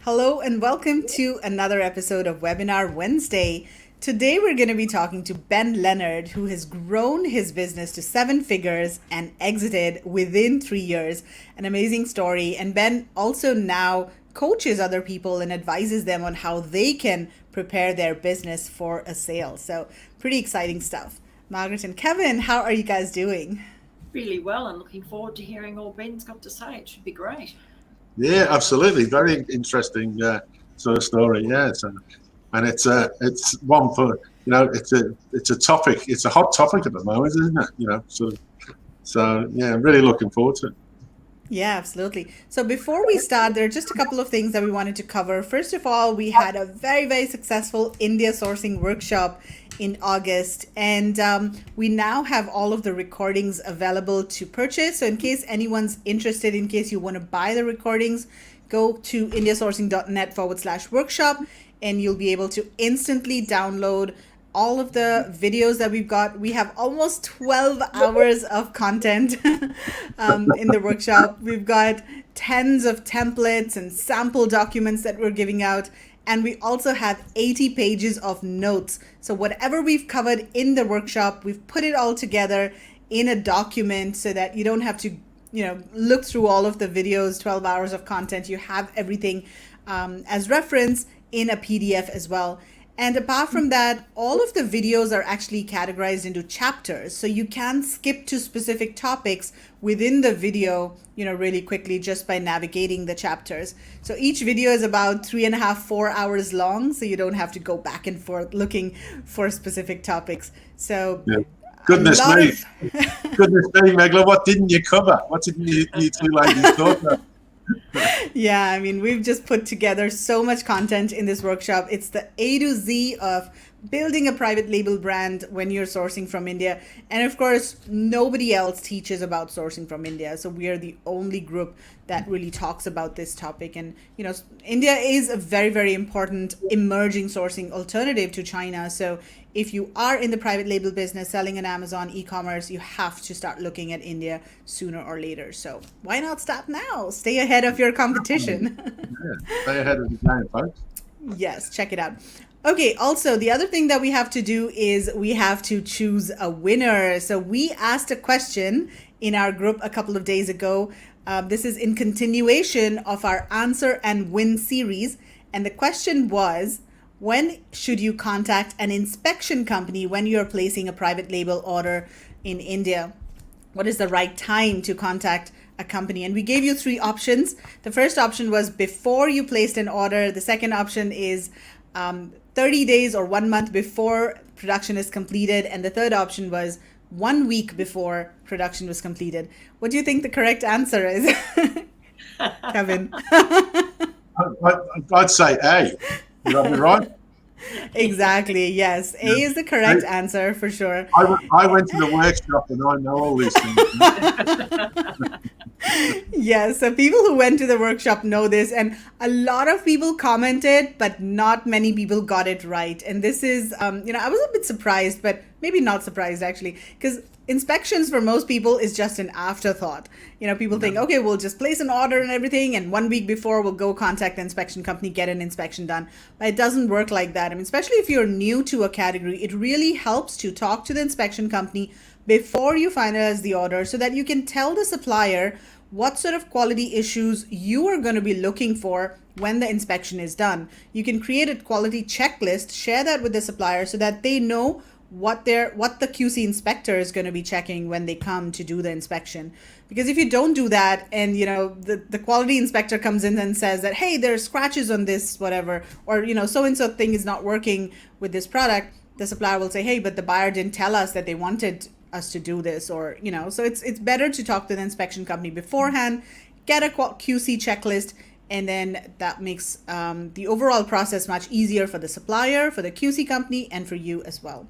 Hello and welcome to another episode of Webinar Wednesday. Today we're going to be talking to Ben Leonard, who has grown his business to 7 figures and exited within 3 years. An amazing story. And Ben also now coaches other people and advises them on how they can prepare their business for a sale. So pretty exciting stuff. Margaret and Kevin, how are you guys doing? Really well, and looking forward to hearing all Ben's got to say. It should be great. Yeah, absolutely. Very interesting sort of story. Yeah, and it's one for it's a topic. It's a hot topic at the moment, isn't it? So yeah, I'm really looking forward to it. Yeah, absolutely. So before we start, there are just a couple of things that we wanted to cover. First of all, we had a very, very successful India sourcing workshop in August, and we now have all of the recordings available to purchase. So in case anyone's interested, in case you want to buy the recordings, go to indiasourcing.net/workshop, and you'll be able to instantly download all of the videos that we've got. We have almost 12 hours of content in the workshop. We've got tens of templates and sample documents that we're giving out. And we also have 80 pages of notes. So whatever we've covered in the workshop, we've put it all together in a document so that you don't have to, look through all of the videos, 12 hours of content. You have everything as reference in a PDF as well. And apart from that, all of the videos are actually categorized into chapters. So you can skip to specific topics within the video, really quickly just by navigating the chapters. So each video is about 3.5, 4 hours long. So you don't have to go back and forth looking for specific topics. So yeah. Goodness me, Megla, what didn't you cover? What didn't you two ladies talk about? Yeah, I mean, we've just put together so much content in this workshop. It's the A to Z of building a private label brand when you're sourcing from India. And of course, nobody else teaches about sourcing from India. So we are the only group that really talks about this topic. And, India is a very, very important emerging sourcing alternative to China. So if you are in the private label business, selling on Amazon, e-commerce, you have to start looking at India sooner or later. So why not start now? Stay ahead of your competition. Yeah, stay ahead of the game, folks. Yes, check it out. Okay, also, the other thing that we have to do is we have to choose a winner. So we asked a question in our group a couple of days ago. This is in continuation of our Answer and Win series. And the question was, when should you contact an inspection company when you're placing a private label order in India? What is the right time to contact a company? And we gave you 3 options. The first option was before you placed an order. The second option is 30 days or 1 month before production is completed. And the third option was 1 week before production was completed. What do you think the correct answer is, Kevin? I'd say A. Would I be right? Exactly. Yes. A is the correct answer for sure. I went to the workshop and I know all these things. Yes, so people who went to the workshop know this, and a lot of people commented, but not many people got it right. And this is, I was a bit surprised, but maybe not surprised actually, because inspections for most people is just an afterthought. People think, okay, we'll just place an order and everything, and 1 week before we'll go contact the inspection company, get an inspection done. But it doesn't work like that. I mean, especially if you're new to a category, it really helps to talk to the inspection company before you finalize the order so that you can tell the supplier what sort of quality issues you are going to be looking for when the inspection is done. You can create a quality checklist, share that with the supplier so that they know what the QC inspector is going to be checking when they come to do the inspection. Because if you don't do that and the quality inspector comes in and says that, hey, there are scratches on this whatever, or so and so thing is not working with this product, the supplier will say, hey, but the buyer didn't tell us that they wanted us to do this, or so it's better to talk to the inspection company beforehand, get a QC checklist, and then that makes the overall process much easier for the supplier, for the QC company, and for you as well.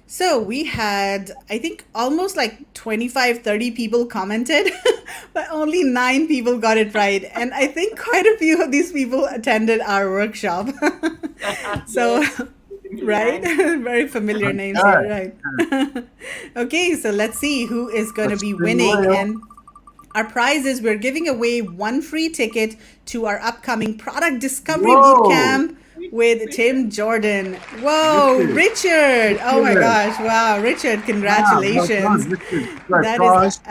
So we had, I think, almost like 25, 30 people commented, but only 9 people got it right. And I think quite a few of these people attended our workshop. So, right? Very familiar names here, right? Okay, so let's see who is going to be winning. And Our prize is we're giving away one free ticket to our upcoming product discovery Whoa. bootcamp with Tim Jordan. Whoa, Richard. Oh my gosh. Wow, Richard, congratulations. Well done, great That prize. is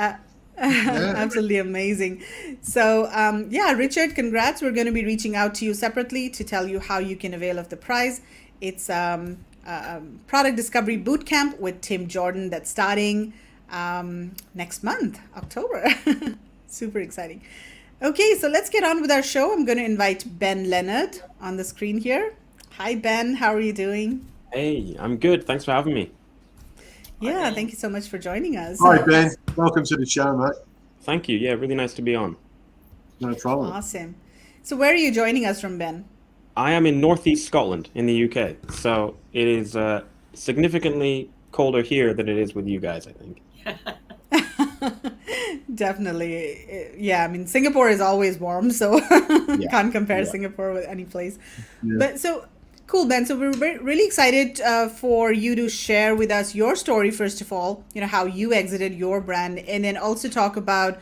absolutely amazing. So, yeah, Richard, congrats. We're going to be reaching out to you separately to tell you how you can avail of the prize. It's Product Discovery Bootcamp with Tim Jordan that's starting next month, October. Super exciting. Okay, so let's get on with our show. I'm going to invite Ben Leonard on the screen here. Hi, Ben. How are you doing? Hey, I'm good. Thanks for having me. Yeah, thank you so much for joining us. Hi, Ben. Welcome to the show, mate. Thank you. Yeah, really nice to be on. No problem. Awesome. So where are you joining us from, Ben? I am in northeast Scotland in the UK, so it is significantly colder here than it is with you guys, I think. Definitely. Yeah, I mean, Singapore is always warm, so can't compare Singapore with any place. Yeah. But so cool, Ben. So we're really excited for you to share with us your story, first of all, how you exited your brand, and then also talk about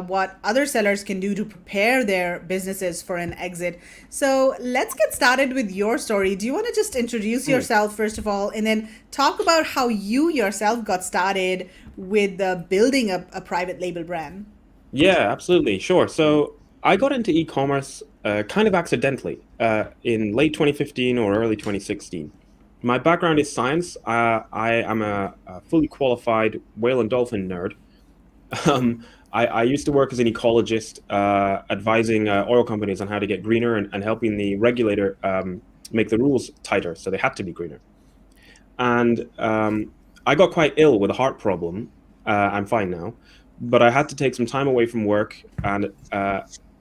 what other sellers can do to prepare their businesses for an exit. So let's get started with your story. Do you want to just introduce yourself, first of all, and then talk about how you yourself got started with building a private label brand? Yeah, absolutely. Sure. So I got into e-commerce kind of accidentally in late 2015 or early 2016. My background is science. I am a fully qualified whale and dolphin nerd. I used to work as an ecologist, advising oil companies on how to get greener and helping the regulator make the rules tighter, so they had to be greener. And I got quite ill with a heart problem. I'm fine now, but I had to take some time away from work and,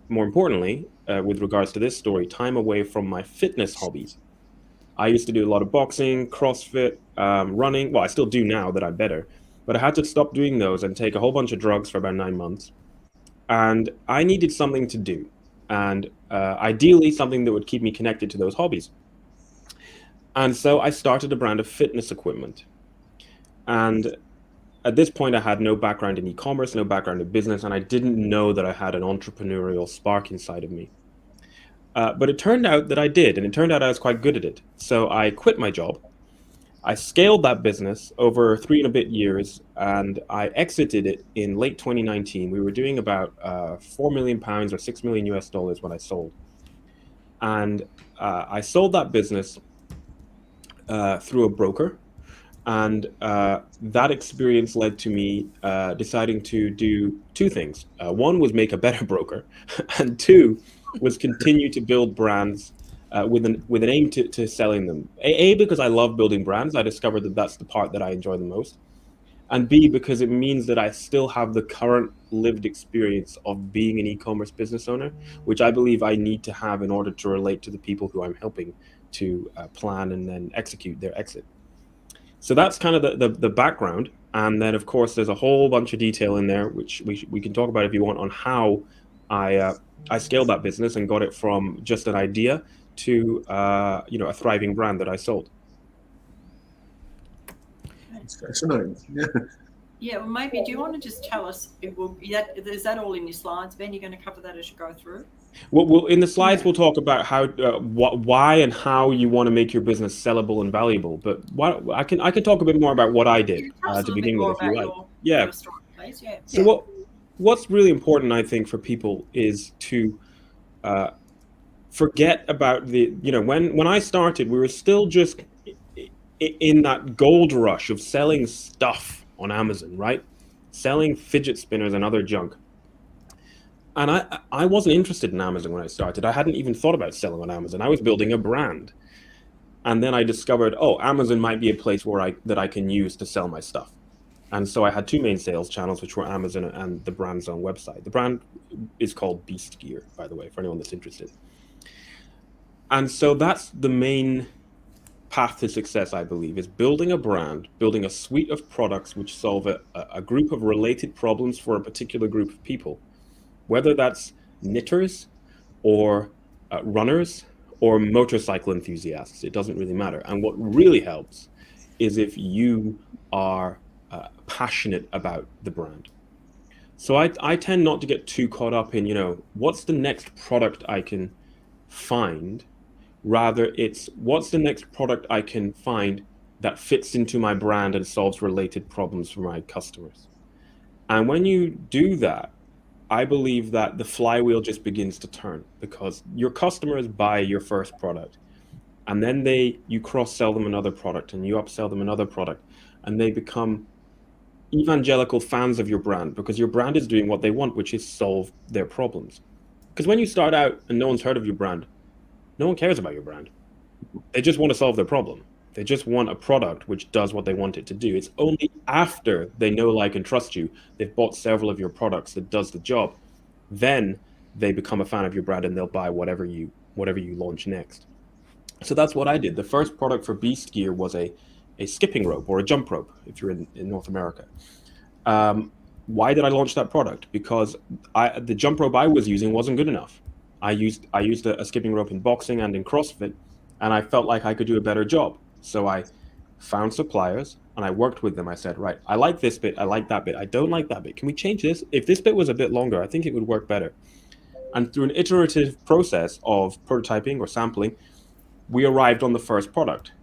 more importantly, with regards to this story, time away from my fitness hobbies. I used to do a lot of boxing, CrossFit, running. Well, I still do now that I'm better. But I had to stop doing those and take a whole bunch of drugs for about 9 months. And I needed something to do. And ideally, something that would keep me connected to those hobbies. And so I started a brand of fitness equipment. And at this point, I had no background in e-commerce, no background in business, and I didn't know that I had an entrepreneurial spark inside of me. But it turned out that I did, and it turned out I was quite good at it. So I quit my job. I scaled that business over 3 and a bit years, and I exited it in late 2019. We were doing about £4 million or $6 million US when I sold. And I sold that business through a broker. And that experience led to me deciding to do 2 things. One was make a better broker, and 2 was continue to build brands with an aim to selling them. A, because I love building brands. I discovered that that's the part that I enjoy the most. And B, because it means that I still have the current lived experience of being an e-commerce business owner, which I believe I need to have in order to relate to the people who I'm helping to plan and then execute their exit. So that's kind of the background. And then, of course, there's a whole bunch of detail in there, which we can talk about if you want, on how I scaled that business and got it from just an idea to a thriving brand that I sold. That's fascinating. Yeah. Yeah, well, maybe do you want to just tell us, is that all in your slides, Ben? You're going to cover that as you go through? Well, in the slides, we'll talk about how, why and how you want to make your business sellable and valuable. But I can talk a bit more about what I did to begin with, if you like. Your story, please. Yeah. So what's really important, I think, for people is to forget about when I started, we were still just in that gold rush of selling stuff on Amazon, right? Selling fidget spinners and other junk. And I wasn't interested in Amazon when I started. I hadn't even thought about selling on Amazon. I was building a brand. And then I discovered, Amazon might be a place that I can use to sell my stuff. And so I had 2 main sales channels, which were Amazon and the brand's own website. The brand is called Beast Gear, by the way, for anyone that's interested. And so that's the main path to success, I believe, is building a brand, building a suite of products which solve a group of related problems for a particular group of people, whether that's knitters or runners or motorcycle enthusiasts. It doesn't really matter. And what really helps is if you are passionate about the brand. So I tend not to get too caught up in, what's the next product I can find. Rather, it's what's the next product I can find that fits into my brand and solves related problems for my customers. And when you do that, I believe that the flywheel just begins to turn, because your customers buy your first product, and then you cross-sell them another product, and you upsell them another product, and they become evangelical fans of your brand, because your brand is doing what they want, which is solve their problems. Because when you start out and no one's heard of your brand, no one cares about your brand. They just want to solve their problem. They just want a product which does what they want it to do. It's only after they know, like, and trust you, they've bought several of your products that does the job, then they become a fan of your brand and they'll buy whatever you launch next. So that's what I did. The first product for Beast Gear was a skipping rope, or a jump rope if you're in North America. Why did I launch that product? Because the jump rope I was using wasn't good enough. I used a skipping rope in boxing and in CrossFit, and I felt like I could do a better job. So I found suppliers and I worked with them. I said, right, I like this bit, I like that bit, I don't like that bit. Can we change this? If this bit was a bit longer, I think it would work better. And through an iterative process of prototyping or sampling, we arrived on the first product.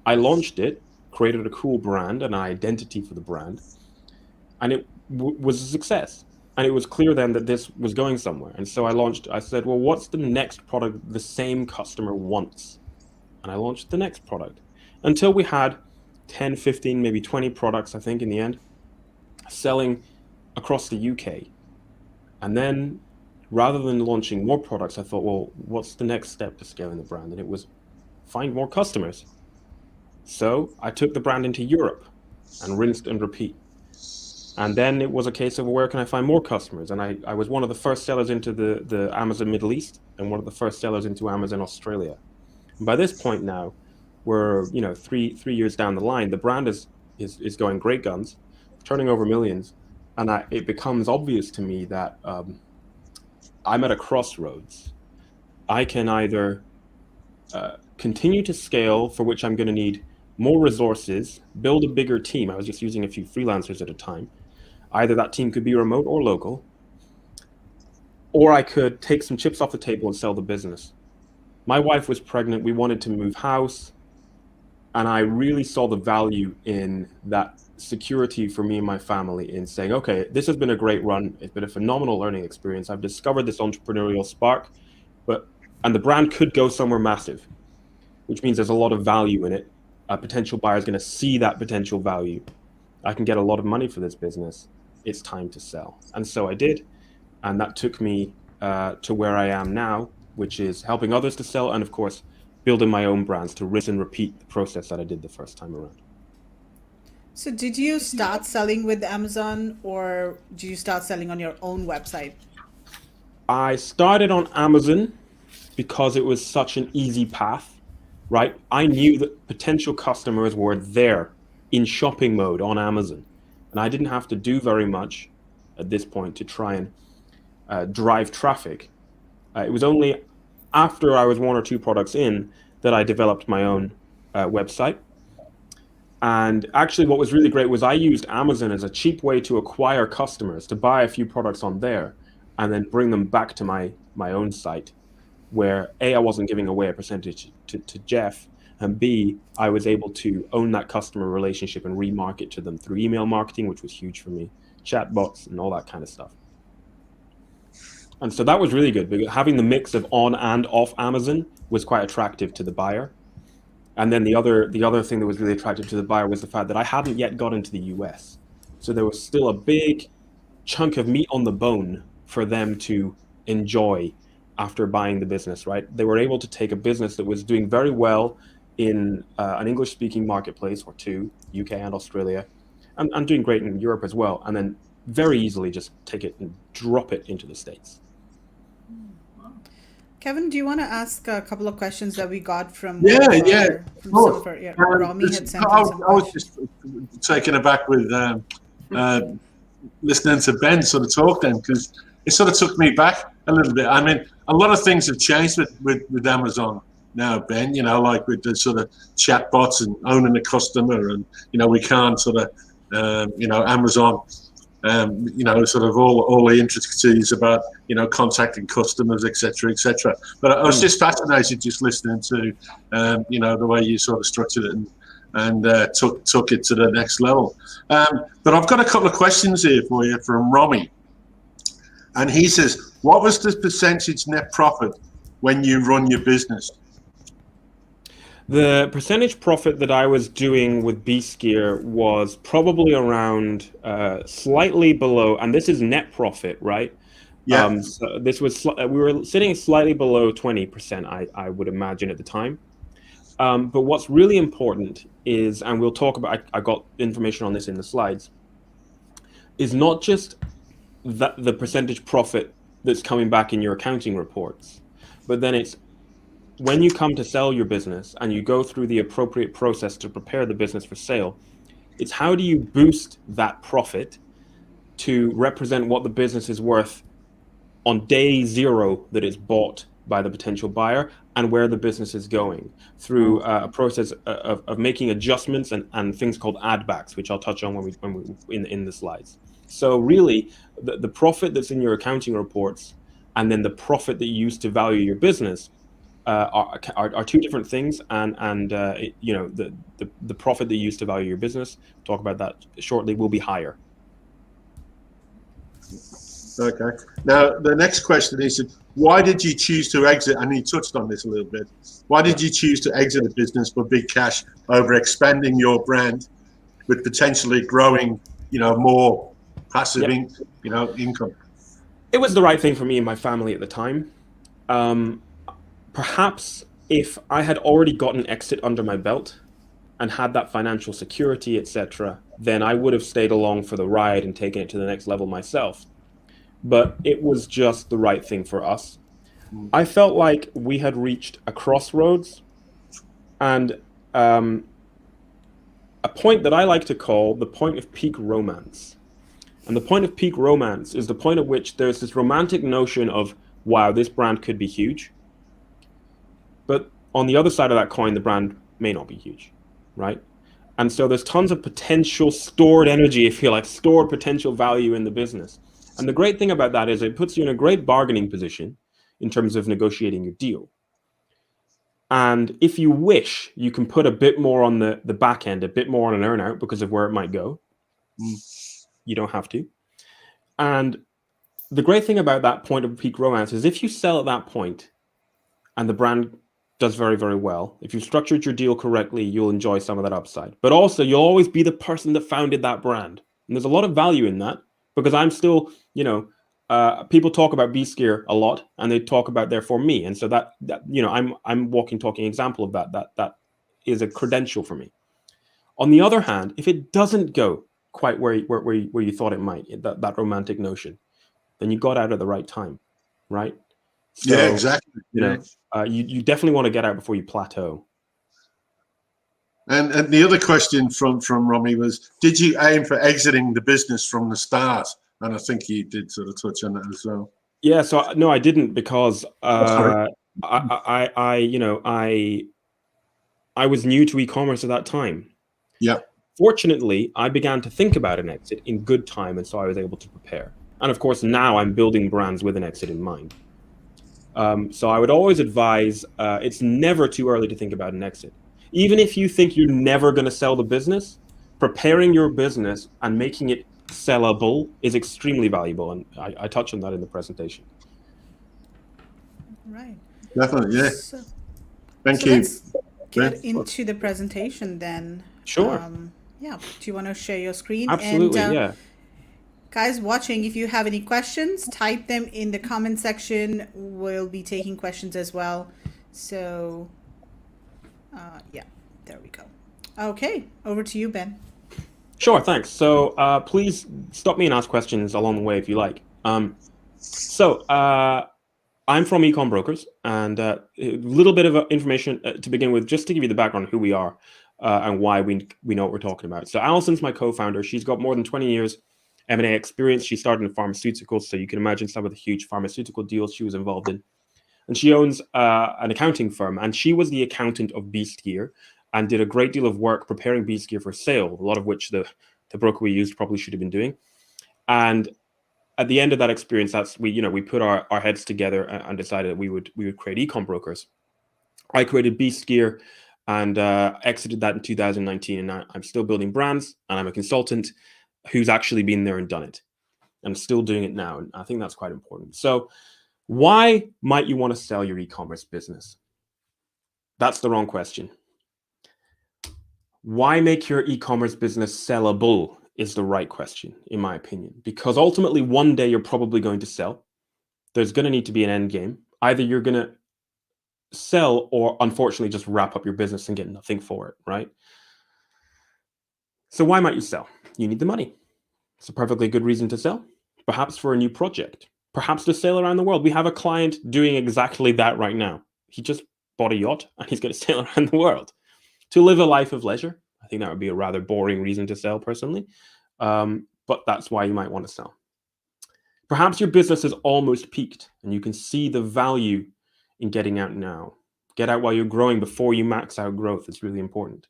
I launched it, created a cool brand, an identity for the brand, and it was a success. And it was clear then that this was going somewhere. And so I said, well, what's the next product the same customer wants? And I launched the next product until we had 10, 15, maybe 20 products, I think, in the end, selling across the UK. And then rather than launching more products, I thought, well, what's the next step to scaling the brand? And it was find more customers. So I took the brand into Europe and rinsed and repeat. And then it was a case of, where can I find more customers? And I was one of the first sellers into the Amazon Middle East and one of the first sellers into Amazon Australia. And by this point now, we're 3 years down the line. The brand is going great guns, turning over millions, and it becomes obvious to me that I'm at a crossroads. I can either continue to scale, for which I'm going to need more resources, build a bigger team. I was just using a few freelancers at a time. Either that team could be remote or local, or I could take some chips off the table and sell the business. My wife was pregnant. We wanted to move house. And I really saw the value in that security for me and my family in saying, okay, this has been a great run. It's been a phenomenal learning experience. I've discovered this entrepreneurial spark, and the brand could go somewhere massive, which means there's a lot of value in it. A potential buyer is going to see that potential value. I can get a lot of money for this business. It's time to sell. And so I did. And that took me to where I am now, which is helping others to sell, and of course, building my own brands to rinse and repeat the process that I did the first time around. So did you start selling with Amazon, or did you start selling on your own website? I started on Amazon because it was such an easy path, right? I knew that potential customers were there in shopping mode on Amazon, and I didn't have to do very much at this point to try and drive traffic. It was only after I was 1 or 2 products in that I developed my own website. And actually what was really great was I used Amazon as a cheap way to acquire customers, to buy a few products on there and then bring them back to my own site, where A, I wasn't giving away a percentage to Jeff, and B, I was able to own that customer relationship and remarket to them through email marketing, which was huge for me, chatbots and all that kind of stuff. And so that was really good, because having the mix of on and off Amazon was quite attractive to the buyer. And then the other thing that was really attractive to the buyer was the fact that I hadn't yet got into the US. So there was still a big chunk of meat on the bone for them to enjoy after buying the business, right? They were able to take a business that was doing very well in an English-speaking marketplace or 2, UK and Australia, and doing great in Europe as well, and then very easily just take it and drop it into the States. Kevin, do you want to ask a couple of questions that we got from Rami had sent I was just taken aback with listening to Ben sort of talk then, because it sort of took me back a little bit. I mean, a lot of things have changed with Amazon now, Ben, like with the sort of chatbots and owning the customer, and, we can't sort of, Amazon you know, sort of all the intricacies about, you know, contacting customers, etc., etc. But I was just fascinated just listening to, you know, the way you sort of structured it and took it to the next level. But I've got a couple of questions here for you from Romy. And he says, what was the percentage net profit when you run your business? The percentage profit that I was doing with B-Skier was probably around slightly below, and this is net profit, right? Yeah. So this was we were sitting slightly below 20%, I would imagine at the time. But what's really important is, and we'll talk about, I got information on this in the slides, is not just the percentage profit that's coming back in your accounting reports, but then it's when you come to sell your business and you go through the appropriate process to prepare the business for sale, it's how do you boost that profit to represent what the business is worth on day zero that it's bought by the potential buyer, and where the business is going through a process of making adjustments and things called add backs, which I'll touch on when we in the slides. So really, the profit that's in your accounting reports and then the profit that you use to value your business are two different things, and you know, the profit that you use to value your business, talk about that shortly, will be higher. Okay. Now the next question is, why did you choose to exit? And you touched on this a little bit. Why did you choose to exit a business for big cash over expanding your brand with potentially growing, you know, more passive, you know, income? It was the right thing for me and my family at the time. Perhaps if I had already got an exit under my belt and had that financial security, etc., then I would have stayed along for the ride and taken it to the next level myself. But it was just the right thing for us. I felt like we had reached a crossroads and a point that I like to call the point of peak romance. And the point of peak romance is the point at which there's this romantic notion of, wow, this brand could be huge. But on the other side of that coin, the brand may not be huge, right? And so there's tons of potential stored energy, if you like, stored potential value in the business. And the great thing about that is it puts you in a great bargaining position in terms of negotiating your deal. And if you wish, you can put a bit more on the back end, a bit more on an earn out because of where it might go. You don't have to. And the great thing about that point of peak romance is if you sell at that point and the brand does very, very well, if you've structured your deal correctly, you'll enjoy some of that upside. But also, you'll always be the person that founded that brand. And there's a lot of value in that because I'm still, you know, people talk about B-Skier a lot and they talk about therefore me. And so that you know, I'm walking, talking example of that is a credential for me. On the other hand, if it doesn't go quite where you thought it might, that romantic notion, then you got out at the right time, right? So, yeah, exactly. You know, you definitely want to get out before you plateau. And the other question from Romy was, did you aim for exiting the business from the start? And I think you did sort of touch on that as well. Yeah, so no, I didn't because I was new to e-commerce at that time. Yeah. Fortunately, I began to think about an exit in good time, and so I was able to prepare. And of course, now I'm building brands with an exit in mind. So I would always advise, it's never too early to think about an exit. Even if you think you're never going to sell the business, preparing your business and making it sellable is extremely valuable. And I touch on that in the presentation. Right. Definitely, yeah. Thank you. Let's get into the presentation then. Sure. Yeah. Do you want to share your screen? Absolutely, and, yeah. Guys watching, if you have any questions, type them in the comment section. We'll be taking questions as well. So, yeah, there we go. Okay, over to you, Ben. Sure, thanks. So please stop me and ask questions along the way if you like. I'm from Ecom Brokers, and a little bit of information to begin with, just to give you the background of who we are and why we know what we're talking about. So Alison's my co-founder. She's got more than 20 years M&A experience. She started in pharmaceuticals, so you can imagine some of the huge pharmaceutical deals she was involved in. And she owns an accounting firm, and she was the accountant of B-Skier and did a great deal of work preparing B-Skier for sale, a lot of which the broker we used probably should have been doing. And at the end of that experience, we put our heads together and decided that we would create Ecom Brokers. I created Beast Gear and exited that in 2019. And I'm still building brands, and I'm a consultant who's actually been there and done it. I'm still doing it now. And I think that's quite important. So why might you want to sell your e-commerce business? That's the wrong question. Why make your e-commerce business sellable is the right question, in my opinion, because ultimately one day you're probably going to sell. There's going to need to be an end game. Either you're going to sell or unfortunately just wrap up your business and get nothing for it, right? So why might you sell? You need the money. It's a perfectly good reason to sell, perhaps for a new project, perhaps to sail around the world. We have a client doing exactly that right now. He just bought a yacht and he's going to sail around the world to live a life of leisure. I think that would be a rather boring reason to sell personally, but that's why you might want to sell. Perhaps your business is almost peaked and you can see the value in getting out now. Get out while you're growing before you max out growth. It's really important.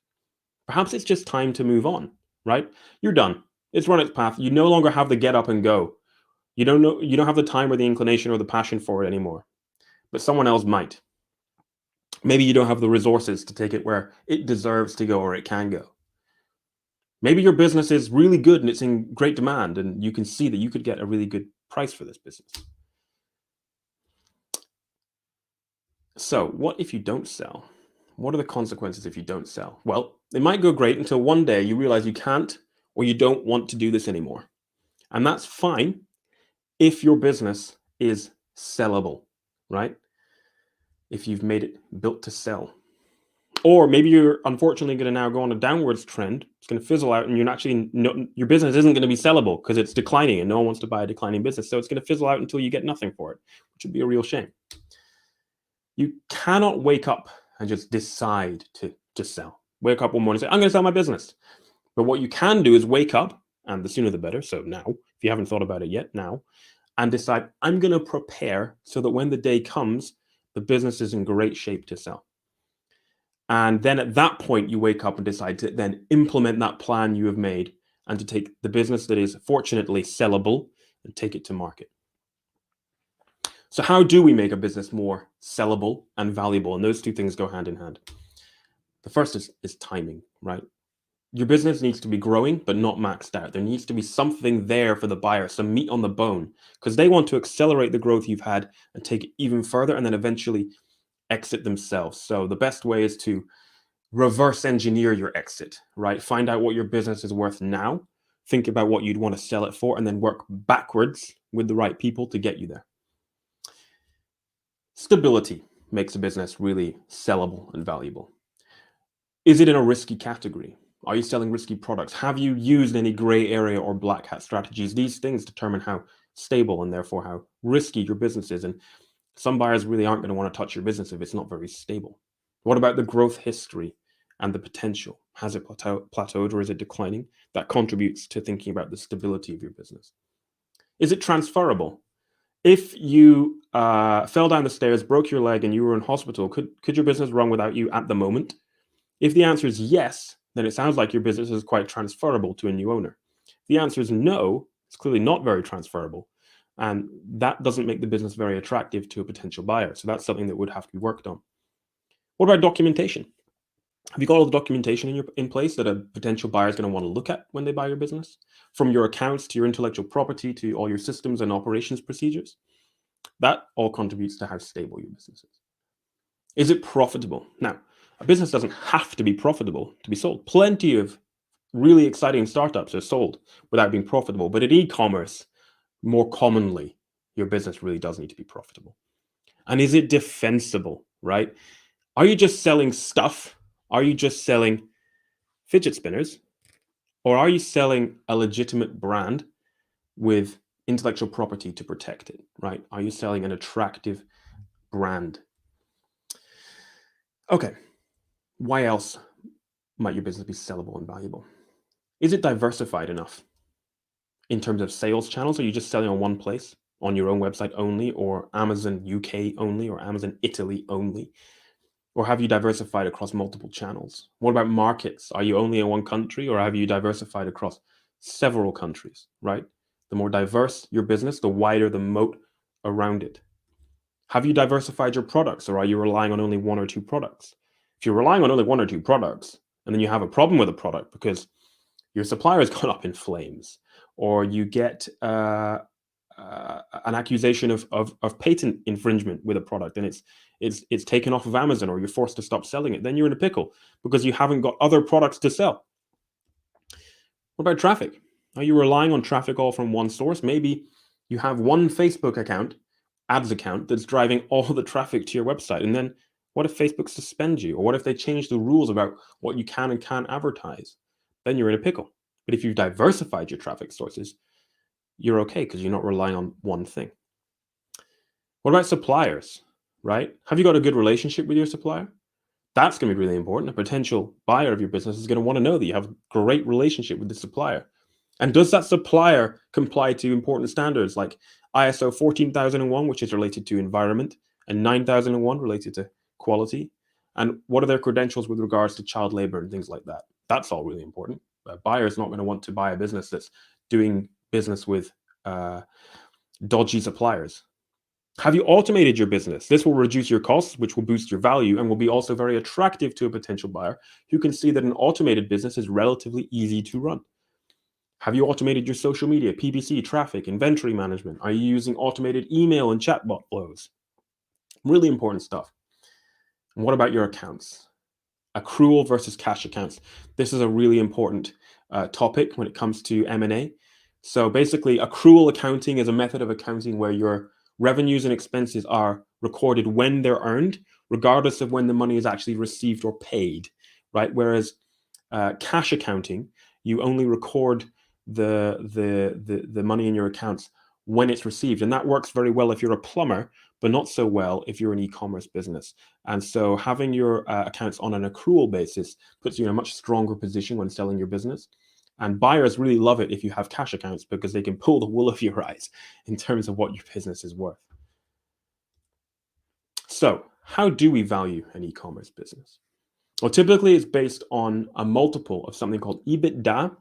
Perhaps it's just time to move on, right? You're done. It's run its path. You no longer have the get up and go. You don't have the time or the inclination or the passion for it anymore, but someone else might. Maybe you don't have the resources to take it where it deserves to go or it can go. Maybe your business is really good and it's in great demand and you can see that you could get a really good price for this business. So what if you don't sell? What are the consequences if you don't sell? Well, it might go great until one day you realize you can't or you don't want to do this anymore. And that's fine if your business is sellable, right? If you've made it built to sell. Or maybe you're unfortunately going to now go on a downwards trend. It's going to fizzle out and your business isn't going to be sellable because it's declining and no one wants to buy a declining business. So it's going to fizzle out until you get nothing for it, which would be a real shame. You cannot wake up and just decide to just sell. Wake up one morning and say, I'm going to sell my business. But what you can do is wake up, and the sooner the better. So now, if you haven't thought about it yet, now, and decide, I'm going to prepare so that when the day comes, the business is in great shape to sell. And then at that point, you wake up and decide to then implement that plan you have made and to take the business that is fortunately sellable and take it to market. So how do we make a business more sellable and valuable? And those two things go hand in hand. The first is timing, right? Your business needs to be growing, but not maxed out. There needs to be something there for the buyer, some meat on the bone, because they want to accelerate the growth you've had and take it even further and then eventually exit themselves. So the best way is to reverse engineer your exit, right? Find out what your business is worth now, think about what you'd want to sell it for, and then work backwards with the right people to get you there. Stability makes a business really sellable and valuable. Is it in a risky category? Are you selling risky products? Have you used any gray area or black hat strategies? These things determine how stable and therefore how risky your business is. And some buyers really aren't going to want to touch your business if it's not very stable. What about the growth history and the potential? Has it plateaued or is it declining? That contributes to thinking about the stability of your business. Is it transferable? If you fell down the stairs, broke your leg, and you were in hospital, could your business run without you at the moment? If the answer is yes, then it sounds like your business is quite transferable to a new owner. If the answer is no, it's clearly not very transferable. And that doesn't make the business very attractive to a potential buyer. So that's something that would have to be worked on. What about documentation? Have you got all the documentation in place that a potential buyer is going to want to look at when they buy your business? From your accounts to your intellectual property to all your systems and operations procedures? That all contributes to how stable your business is. Is it profitable? Now, a business doesn't have to be profitable to be sold. Plenty of really exciting startups are sold without being profitable. But in e-commerce, more commonly, your business really does need to be profitable. And is it defensible, right? Are you just selling stuff? Are you just selling fidget spinners? Or are you selling a legitimate brand with intellectual property to protect it, right? Are you selling an attractive brand? Okay, why else might your business be sellable and valuable? Is it diversified enough in terms of sales channels? Are you just selling on one place, on your own website only, or Amazon UK only, or Amazon Italy only? Or have you diversified across multiple channels? What about markets? Are you only in one country, or have you diversified across several countries, right? The more diverse your business, the wider the moat around it. Have you diversified your products, or are you relying on only one or two products? If you're relying on only one or two products, and then you have a problem with a product because your supplier has gone up in flames, or you get an accusation of patent infringement with a product, and it's taken off of Amazon, or you're forced to stop selling it, then you're in a pickle because you haven't got other products to sell. What about traffic? Are you relying on traffic all from one source? Maybe you have one Facebook account, ads account, that's driving all the traffic to your website. And then what if Facebook suspends you? Or what if they change the rules about what you can and can't advertise? Then you're in a pickle. But if you've diversified your traffic sources, you're okay because you're not relying on one thing. What about suppliers, right? Have you got a good relationship with your supplier? That's going to be really important. A potential buyer of your business is going to want to know that you have a great relationship with the supplier. And does that supplier comply to important standards like ISO 14001, which is related to environment, and 9001 related to quality? And what are their credentials with regards to child labor and things like that? That's all really important. A buyer is not going to want to buy a business that's doing business with dodgy suppliers. Have you automated your business? This will reduce your costs, which will boost your value, and will be also very attractive to a potential buyer who can see that an automated business is relatively easy to run. Have you automated your social media, PPC, traffic, inventory management? Are you using automated email and chatbot flows? Really important stuff. And what about your accounts? Accrual versus cash accounts. This is a really important topic when it comes to M&A. So basically, accrual accounting is a method of accounting where your revenues and expenses are recorded when they're earned, regardless of when the money is actually received or paid, right? Whereas cash accounting, you only record the money in your accounts when it's received. And that works very well if you're a plumber, but not so well if you're an e-commerce business. And so having your accounts on an accrual basis puts you in a much stronger position when selling your business. And buyers really love it if you have cash accounts because they can pull the wool over your eyes in terms of what your business is worth. So how do we value an e-commerce business? Well, typically it's based on a multiple of something called EBITDA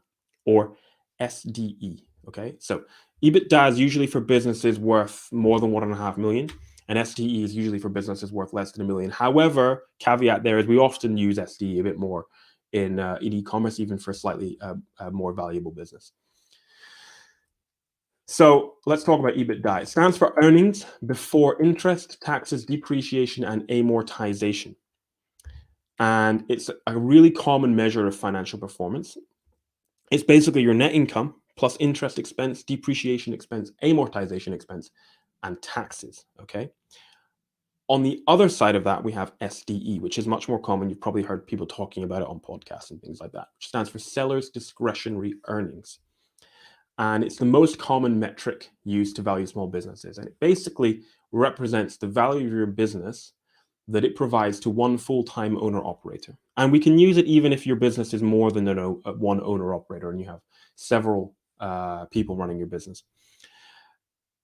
or SDE. Okay, so EBITDA is usually for businesses worth more than 1.5 million, and SDE is usually for businesses worth less than 1 million. However, caveat there is we often use SDE a bit more in e-commerce, even for slightly more valuable business. So let's talk about EBITDA. It stands for earnings before interest, taxes, depreciation, and amortization. And it's a really common measure of financial performance. It's basically your net income plus interest expense, depreciation expense, amortization expense, and taxes, okay? On the other side of that, we have SDE, which is much more common. You've probably heard people talking about it on podcasts and things like that, which stands for seller's discretionary earnings. And it's the most common metric used to value small businesses. And it basically represents the value of your business that it provides to one full-time owner-operator. And we can use it even if your business is more than one owner-operator and you have several people running your business.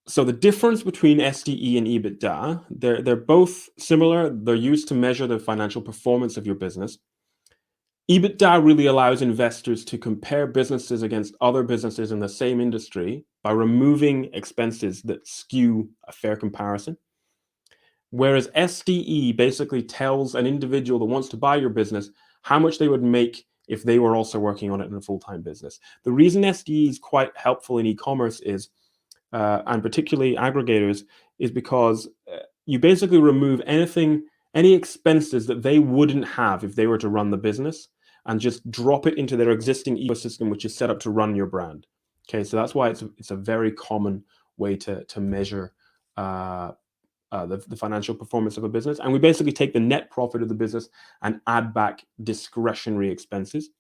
So the difference between SDE and EBITDA, they're both similar. They're used to measure the financial performance of your business. EBITDA really allows investors to compare businesses against other businesses in the same industry by removing expenses that skew a fair comparison. Whereas SDE basically tells an individual that wants to buy your business how much they would make if they were also working on it in a full-time business. The reason SDE is quite helpful in e-commerce is, and particularly aggregators, is because you basically remove any expenses that they wouldn't have if they were to run the business and just drop it into their existing ecosystem, which is set up to run your brand. Okay, so that's why it's a very common way to measure the financial performance of a business. And we basically take the net profit of the business and add back discretionary expenses.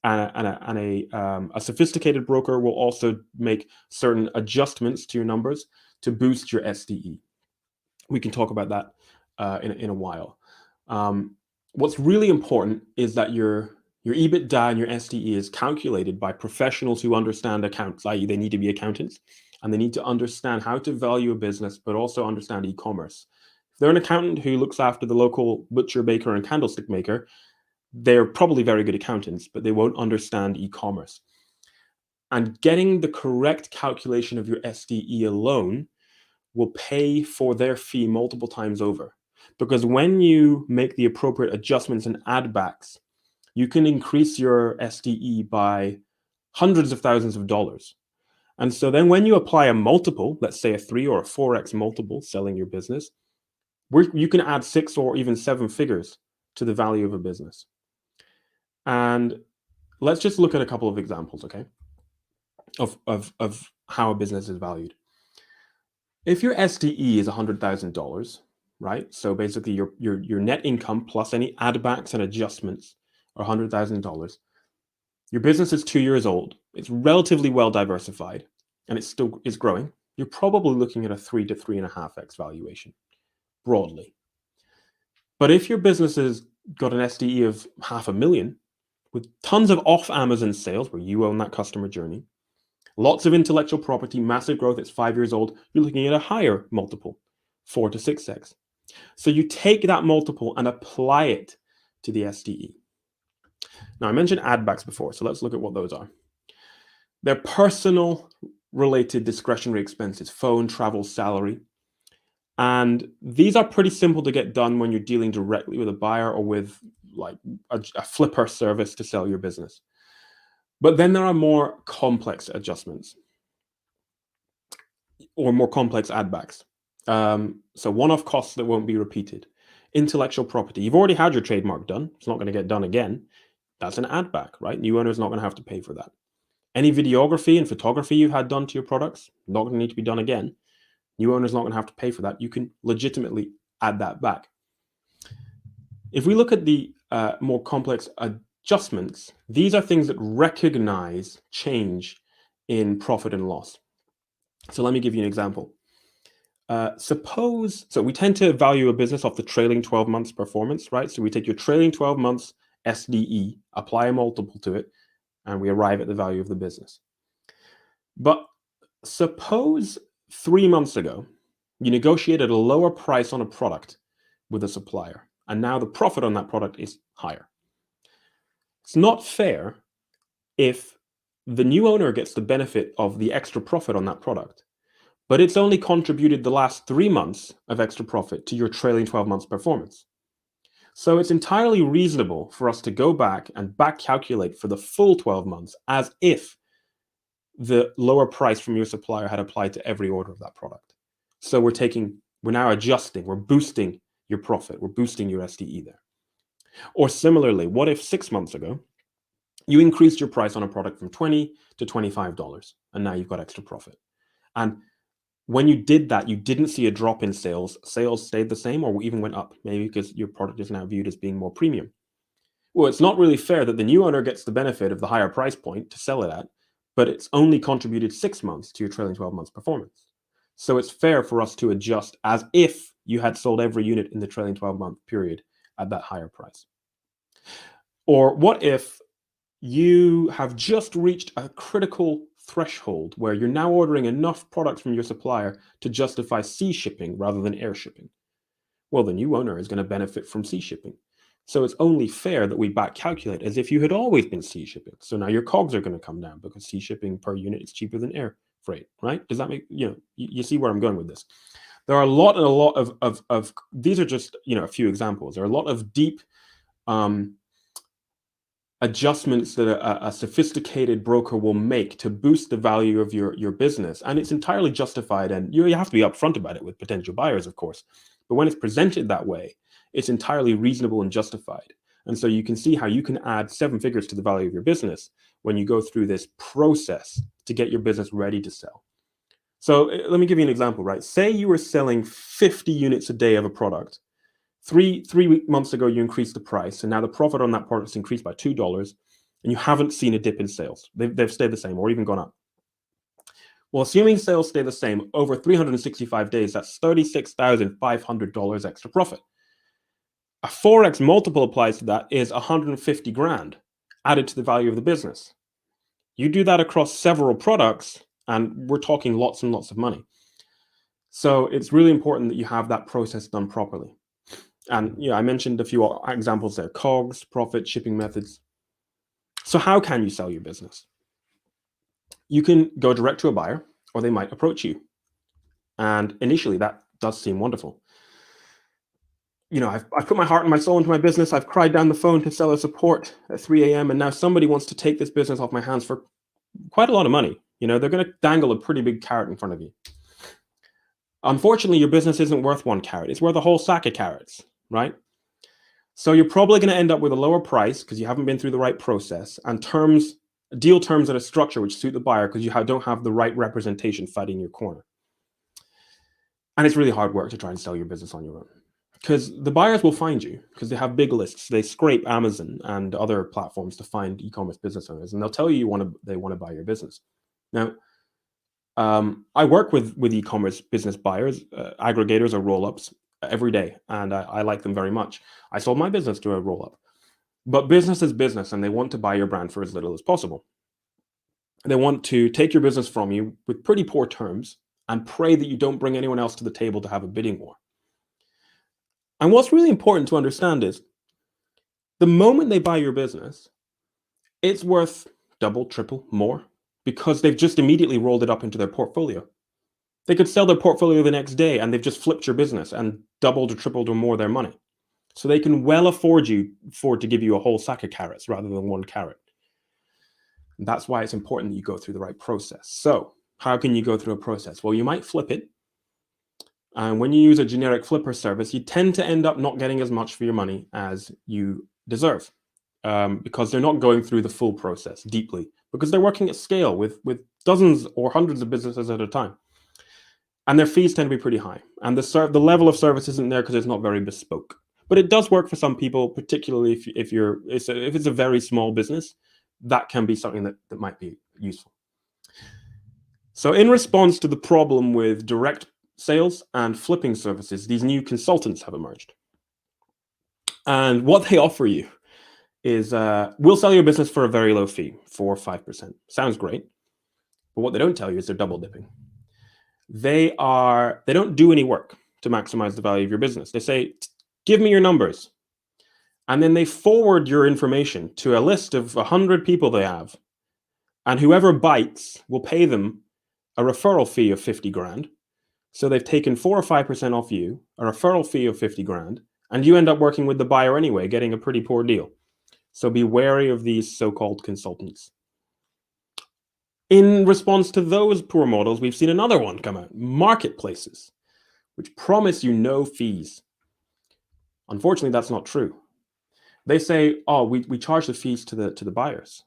And a sophisticated broker will also make certain adjustments to your numbers to boost your SDE. We can talk about that in a while. What's really important is that your EBITDA and your SDE is calculated by professionals who understand accounts, i.e. they need to be accountants, and they need to understand how to value a business, but also understand e-commerce. If they're an accountant who looks after the local butcher, baker, and candlestick maker, they're probably very good accountants, but they won't understand e-commerce. And getting the correct calculation of your SDE alone will pay for their fee multiple times over. Because when you make the appropriate adjustments and add backs, you can increase your SDE by hundreds of thousands of dollars. And so then when you apply a multiple, let's say a 3 or a 4x multiple selling your business, you can add 6 or even 7 figures to the value of a business. And let's just look at a couple of examples, okay, of how a business is valued. If your SDE is $100,000, right? So basically your net income plus any add backs and adjustments are $100,000. Your business is 2 years old. It's relatively well diversified, and it still is growing. You're probably looking at a 3 to 3.5x valuation, broadly. But if your business has got an SDE of $500,000 with tons of off Amazon sales where you own that customer journey, lots of intellectual property, massive growth, it's 5 years old, you're looking at a higher multiple, 4 to 6x. So you take that multiple and apply it to the SDE. Now, I mentioned add backs before, so let's look at what those are. They're personal related discretionary expenses, phone, travel, salary. And these are pretty simple to get done when you're dealing directly with a buyer or with like a flipper service to sell your business. But then there are more complex adjustments or more complex add backs. So one-off costs that won't be repeated. Intellectual property. You've already had your trademark done. It's not going to get done again. That's an add back, right? New owner is not going to have to pay for that. Any videography and photography you've had done to your products, not going to need to be done again. New owner is not going to have to pay for that. You can legitimately add that back. If we look at the more complex adjustments, these are things that recognize change in profit and loss. So let me give you an example. So we tend to value a business off the trailing 12 months performance, right? So we take your trailing 12 months SDE, apply a multiple to it, and we arrive at the value of the business. But suppose 3 months ago, you negotiated a lower price on a product with a supplier, and now the profit on that product is higher. It's not fair if the new owner gets the benefit of the extra profit on that product, but it's only contributed the last 3 months of extra profit to your trailing 12 months performance. So it's entirely reasonable for us to go back and back calculate for the full 12 months as if the lower price from your supplier had applied to every order of that product. So we're now adjusting, we're boosting your profit, we're boosting your SDE there. Or similarly, what if 6 months ago, you increased your price on a product from $20 to $25, and now you've got extra profit. And when you did that, you didn't see a drop in sales. Sales stayed the same or even went up, maybe because your product is now viewed as being more premium. Well, it's not really fair that the new owner gets the benefit of the higher price point to sell it at, but it's only contributed 6 months to your trailing 12 months performance. So it's fair for us to adjust as if you had sold every unit in the trailing 12-month period at that higher price. Or what if you have just reached a critical threshold where you're now ordering enough products from your supplier to justify sea shipping rather than air shipping? Well, the new owner is going to benefit from sea shipping. So it's only fair that we back calculate as if you had always been sea shipping. So now your COGS are going to come down because sea shipping per unit is cheaper than air freight, right? Does that make, you see where I'm going with this? There are a lot of these are just, a few examples. There are a lot of deep adjustments that a sophisticated broker will make to boost the value of your business. And it's entirely justified. And you have to be upfront about it with potential buyers, of course. But when it's presented that way, it's entirely reasonable and justified. And so you can see how you can add 7 figures to the value of your business when you go through this process to get your business ready to sell. So let me give you an example, right? Say you were selling 50 units a day of a product. Three months ago, you increased the price, and now the profit on that product is increased by $2, and you haven't seen a dip in sales. They've stayed the same or even gone up. Well, assuming sales stay the same over 365 days, that's $36,500 extra profit. A 4x multiple applies to that is 150 grand added to the value of the business. You do that across several products, and we're talking lots and lots of money. So it's really important that you have that process done properly. And I mentioned a few examples there: COGS, profit, shipping methods. So how can you sell your business? You can go direct to a buyer, or they might approach you. And initially, that does seem wonderful. I've put my heart and my soul into my business. I've cried down the phone to seller support at 3 a.m. and now somebody wants to take this business off my hands for quite a lot of money. They're going to dangle a pretty big carrot in front of you. Unfortunately, your business isn't worth one carrot. It's worth a whole sack of carrots, right? So you're probably going to end up with a lower price because you haven't been through the right process, and deal terms at a structure which suit the buyer because you don't have the right representation fighting your corner. And it's really hard work to try and sell your business on your own, because the buyers will find you because they have big lists. They scrape Amazon and other platforms to find e-commerce business owners, and they'll tell you they want to buy your business. Now, I work with e-commerce business buyers, aggregators or roll-ups every day, and I like them very much. I sold my business to a roll-up. But business is business, and they want to buy your brand for as little as possible. They want to take your business from you with pretty poor terms and pray that you don't bring anyone else to the table to have a bidding war. And what's really important to understand is the moment they buy your business, it's worth double, triple, more, because they've just immediately rolled it up into their portfolio. They could sell their portfolio the next day and they've just flipped your business and doubled or tripled or more their money. So they can well afford to give you a whole sack of carrots rather than one carrot. And that's why it's important that you go through the right process. So how can you go through a process? Well, you might flip it. And when you use a generic flipper service, you tend to end up not getting as much for your money as you deserve, because they're not going through the full process deeply, because they're working at scale with dozens or hundreds of businesses at a time. And their fees tend to be pretty high. And the level of service isn't there because it's not very bespoke. But it does work for some people, particularly if it's a very small business. That can be something that might be useful. So in response to the problem with direct sales and flipping services, these new consultants have emerged. And what they offer you is, we'll sell your business for a very low fee, 4 or 5%. Sounds great. But what they don't tell you is they're double dipping. They don't do any work to maximize the value of your business. They say, give me your numbers. And then they forward your information to a list of 100 people they have. And whoever bites will pay them a referral fee of 50 grand. So they've taken 4 or 5% off you, a referral fee of 50 grand, and you end up working with the buyer anyway, getting a pretty poor deal. So be wary of these so-called consultants. In response to those poor models, we've seen another one come out, marketplaces, which promise you no fees. Unfortunately, that's not true. They say, oh, we charge the fees to the buyers.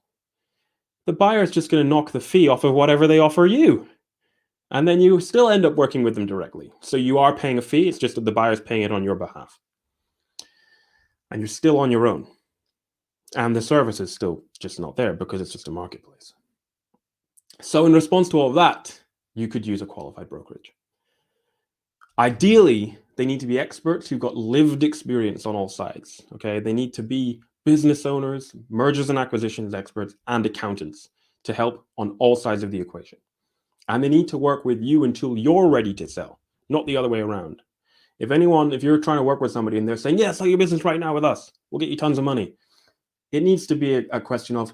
The buyer is just going to knock the fee off of whatever they offer you. And then you still end up working with them directly. So you are paying a fee, it's just that the buyer's paying it on your behalf. And you're still on your own. And the service is still just not there because it's just a marketplace. So in response to all of that, you could use a qualified brokerage. Ideally, they need to be experts who've got lived experience on all sides. Okay, they need to be business owners, mergers and acquisitions experts, and accountants to help on all sides of the equation. And they need to work with you until you're ready to sell, not the other way around. If you're trying to work with somebody and they're saying, yeah, sell your business right now with us, we'll get you tons of money. It needs to be a question of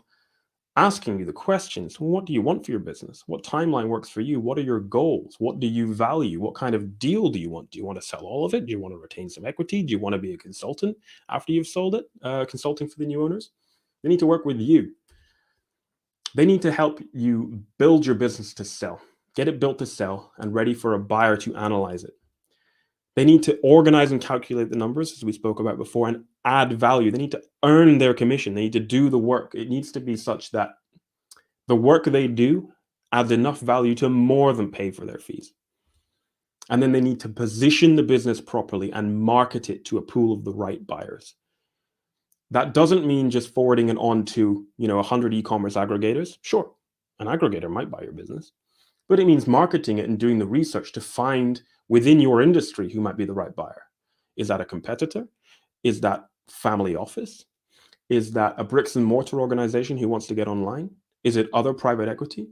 asking you the questions. What do you want for your business? What timeline works for you? What are your goals? What do you value? What kind of deal do you want? Do you want to sell all of it? Do you want to retain some equity? Do you want to be a consultant after you've sold it, consulting for the new owners? They need to work with you. They need to help you build your business to sell, get it built to sell and ready for a buyer to analyze it. They need to organize and calculate the numbers, as we spoke about before, and add value. They need to earn their commission. They need to do the work. It needs to be such that the work they do adds enough value to more than pay for their fees. And then they need to position the business properly and market it to a pool of the right buyers. That doesn't mean just forwarding it on to 100 e-commerce aggregators. Sure, an aggregator might buy your business, but it means marketing it and doing the research to find within your industry who might be the right buyer. Is that a competitor? Is that family office? Is that a bricks and mortar organization who wants to get online? Is it other private equity?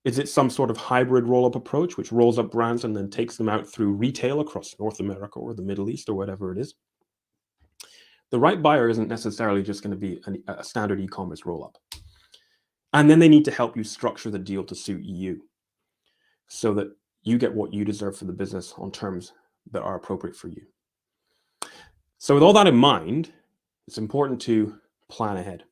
Is it some sort of hybrid roll-up approach which rolls up brands and then takes them out through retail across North America or the Middle East or whatever it is? The right buyer isn't necessarily just going to be a standard e-commerce roll-up. And then they need to help you structure the deal to suit you so that you get what you deserve for the business on terms that are appropriate for you. So with all that in mind, it's important to plan ahead.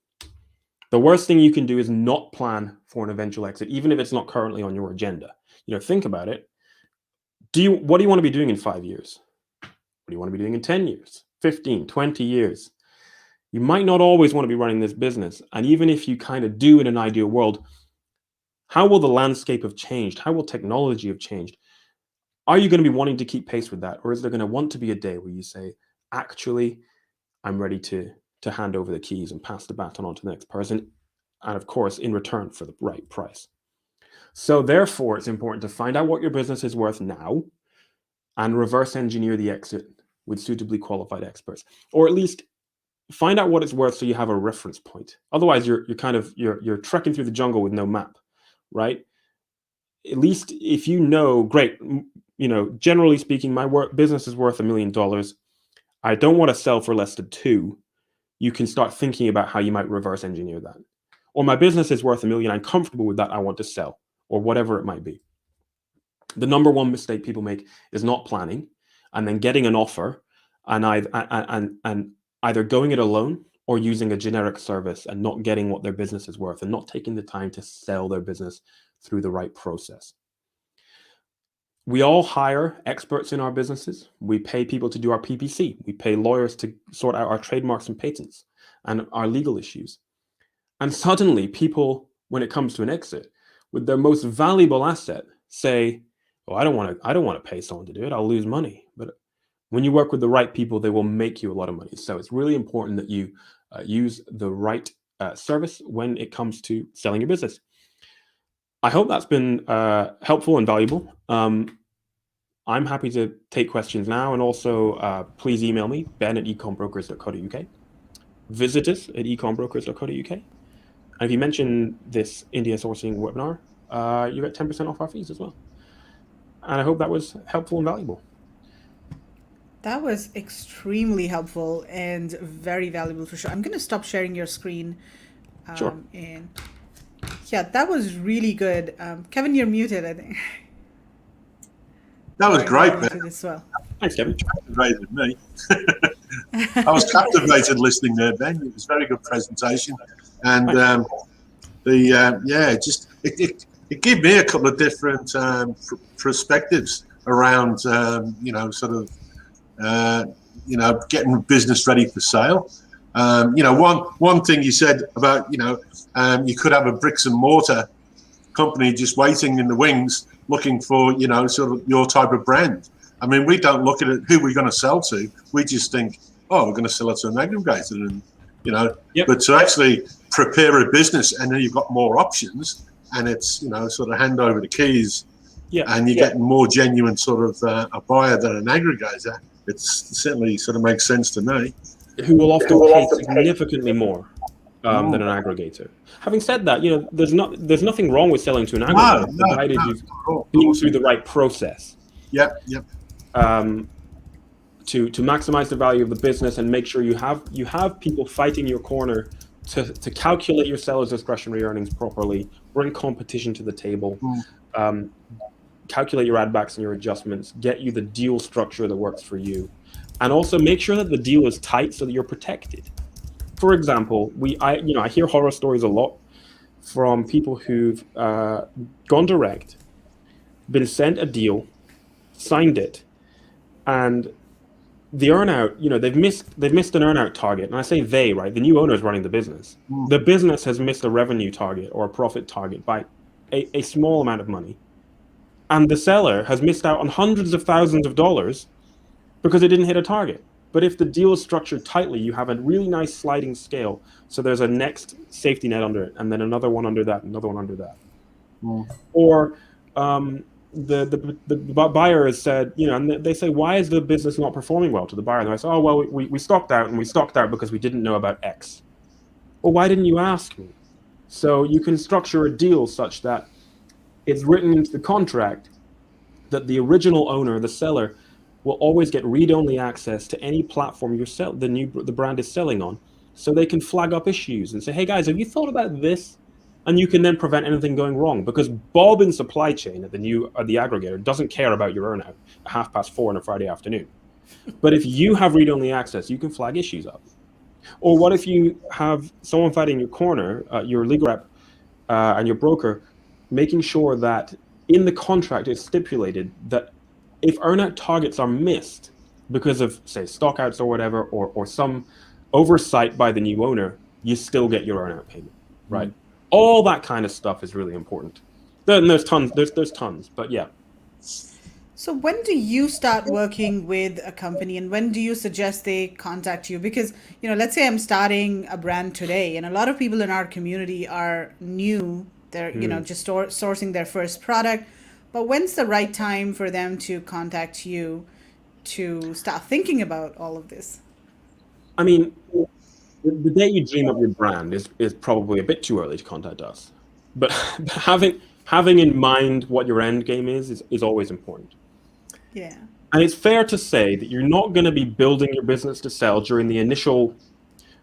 The worst thing you can do is not plan for an eventual exit, even if it's not currently on your agenda. Think about it. What do you want to be doing in 5 years? What do you want to be doing in 10 years, 15, 20 years? You might not always want to be running this business. And even if you kind of do in an ideal world, how will the landscape have changed? How will technology have changed? Are you going to be wanting to keep pace with that? Or is there going to want to be a day where you say, actually, I'm ready to hand over the keys and pass the baton on to the next person? And of course, in return for the right price. So therefore, it's important to find out what your business is worth now and reverse engineer the exit with suitably qualified experts, or at least find out what it's worth so you have a reference point. Otherwise, you're trekking through the jungle with no map, right? At least if great, generally speaking, my business is worth $1 million. I don't want to sell for less than 2. You can start thinking about how you might reverse engineer that. Or my business is worth $1 million. I'm comfortable with that. I want to sell, or whatever it might be. The number one mistake people make is not planning and then getting an offer and either going it alone or using a generic service and not getting what their business is worth and not taking the time to sell their business through the right process. We all hire experts in our businesses. We pay people to do our PPC. We pay lawyers to sort out our trademarks and patents and our legal issues. And suddenly people, when it comes to an exit, with their most valuable asset, say, "Oh, I don't want to pay someone to do it. I'll lose money." But when you work with the right people, they will make you a lot of money. So it's really important that you use the right service when it comes to selling your business. I hope that's been helpful and valuable. I'm happy to take questions now, and also please email me, ben@ecombrokers.co.uk. Visit us at ecombrokers.co.uk. And if you mention this India sourcing webinar, you get 10% off our fees as well. And I hope that was helpful and valuable. That was extremely helpful and very valuable for sure. I'm going to stop sharing your screen. Sure. And yeah, that was really good. Kevin, you're muted, I think. That was great, Ben. Ben. As well. Thanks, Kevin. Captivated me. I was captivated listening there, Ben. It was a very good presentation, and it gave me a couple of different perspectives around getting business ready for sale. One thing you said about you could have a bricks and mortar company just waiting in the wings, looking for sort of your type of brand. I mean, we don't look at it who we're going to sell to. We just think, oh, we're going to sell it to an aggregator, and Yep. But to actually prepare a business, and then you've got more options, and it's sort of hand over the keys, and you get more genuine sort of a buyer than an aggregator. It certainly sort of makes sense to me. Who will often pay significantly more than an aggregator. Having said that, there's nothing wrong with selling to an aggregator, provided you've been through the right process. Yep. To maximize the value of the business and make sure you have people fighting your corner to calculate your seller's discretionary earnings properly, bring competition to the table, calculate your add backs and your adjustments, get you the deal structure that works for you, and also make sure that the deal is tight so that you're protected. For example, I hear horror stories a lot from people who've gone direct, been sent a deal, signed it, and the earnout, they've missed an earnout target. And I say they, right? The new owner is running the business. The business has missed a revenue target or a profit target by a small amount of money. And the seller has missed out on hundreds of thousands of dollars because it didn't hit a target. But if the deal is structured tightly, you have a really nice sliding scale. So there's a next safety net under it, and then another one under that, another one under that. Or the buyer has said, and they say, why is the business not performing well to the buyer? And I say, oh, well, we stocked out, and we stocked out because we didn't know about X. Well, why didn't you ask me? So you can structure a deal such that it's written into the contract that the original owner, the seller, will always get read-only access to any platform the brand is selling on, so they can flag up issues and say, hey guys, have you thought about this? And you can then prevent anything going wrong, because Bob in supply chain at the aggregator doesn't care about your earnout at 4:30 on a Friday afternoon. But if you have read-only access, you can flag issues up. Or what if you have someone fighting in your corner, your legal rep and your broker, making sure that in the contract it's stipulated that if earnout targets are missed because of, say, stockouts or whatever, or some oversight by the new owner, you still get your earnout payment, right? All that kind of stuff is really important. Then there's tons, but yeah. So when do you start working with a company, and when do you suggest they contact you? Because, let's say I'm starting a brand today, and a lot of people in our community are new. They're, just sourcing their first product. But when's the right time for them to contact you to start thinking about all of this? I mean, the day you dream of your brand is probably a bit too early to contact us. But having in mind what your end game is always important. Yeah. And it's fair to say that you're not going to be building your business to sell during the initial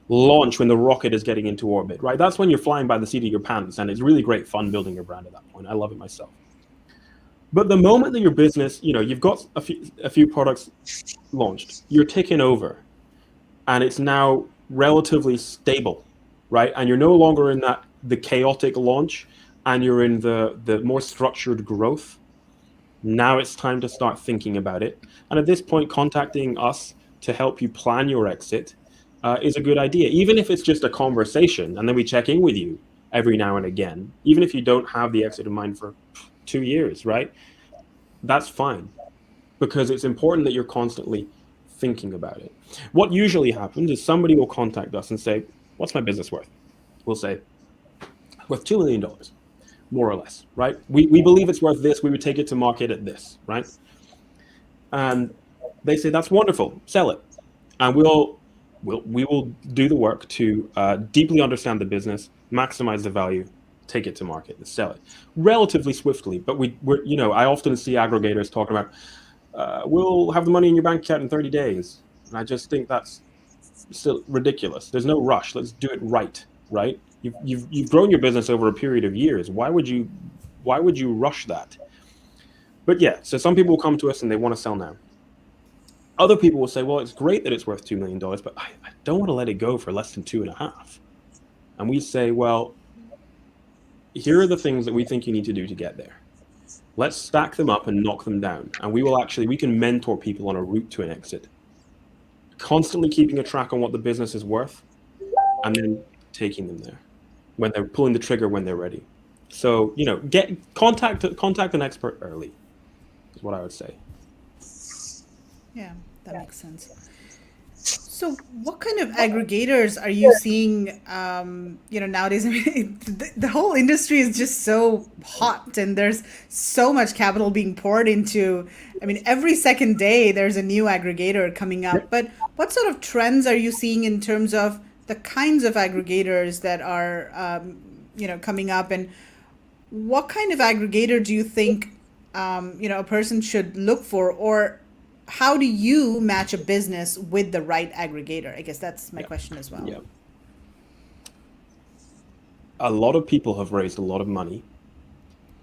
launch when the rocket is getting into orbit, right? That's when you're flying by the seat of your pants, and it's really great fun building your brand at that point. I love it myself. But the moment that your business, you've got a few products launched, you're taking over, and it's now relatively stable, right? And you're no longer in the chaotic launch, and you're in the more structured growth. Now it's time to start thinking about it. And at this point, contacting us to help you plan your exit is a good idea, even if it's just a conversation, and then we check in with you every now and again, even if you don't have the exit in mind for 2 years, right? That's fine, because it's important that you're constantly thinking about it. What usually happens is somebody will contact us and say, what's my business worth? We'll say, worth $2 million, more or less, right? We believe it's worth this. We would take it to market at this, right? And they say, that's wonderful, sell it. And we will do the work to deeply understand the business, maximize the value, take it to market and sell it relatively swiftly. But I often see aggregators talking about, we'll have the money in your bank account in 30 days. And I just think that's still ridiculous. There's no rush. Let's do it right? You've grown your business over a period of years. Why would you rush that? But yeah, so some people will come to us and they want to sell now. Other people will say, well, it's great that it's worth $2 million, but I don't want to let it go for less than 2.5. And we say, well, here are the things that we think you need to do to get there. Let's stack them up and knock them down. And we can mentor people on a route to an exit, constantly keeping a track on what the business is worth, and then taking them there when they're pulling the trigger when they're ready. So, contact an expert early is what I would say. Yeah, that makes sense. So what kind of aggregators are you seeing, nowadays? I mean, the whole industry is just so hot, and there's so much capital being poured into. I mean, every second day there's a new aggregator coming up. But what sort of trends are you seeing in terms of the kinds of aggregators that are, coming up? And what kind of aggregator do you think, a person should look for? Or how do you match a business with the right aggregator? I guess that's my question as well. Yeah. A lot of people have raised a lot of money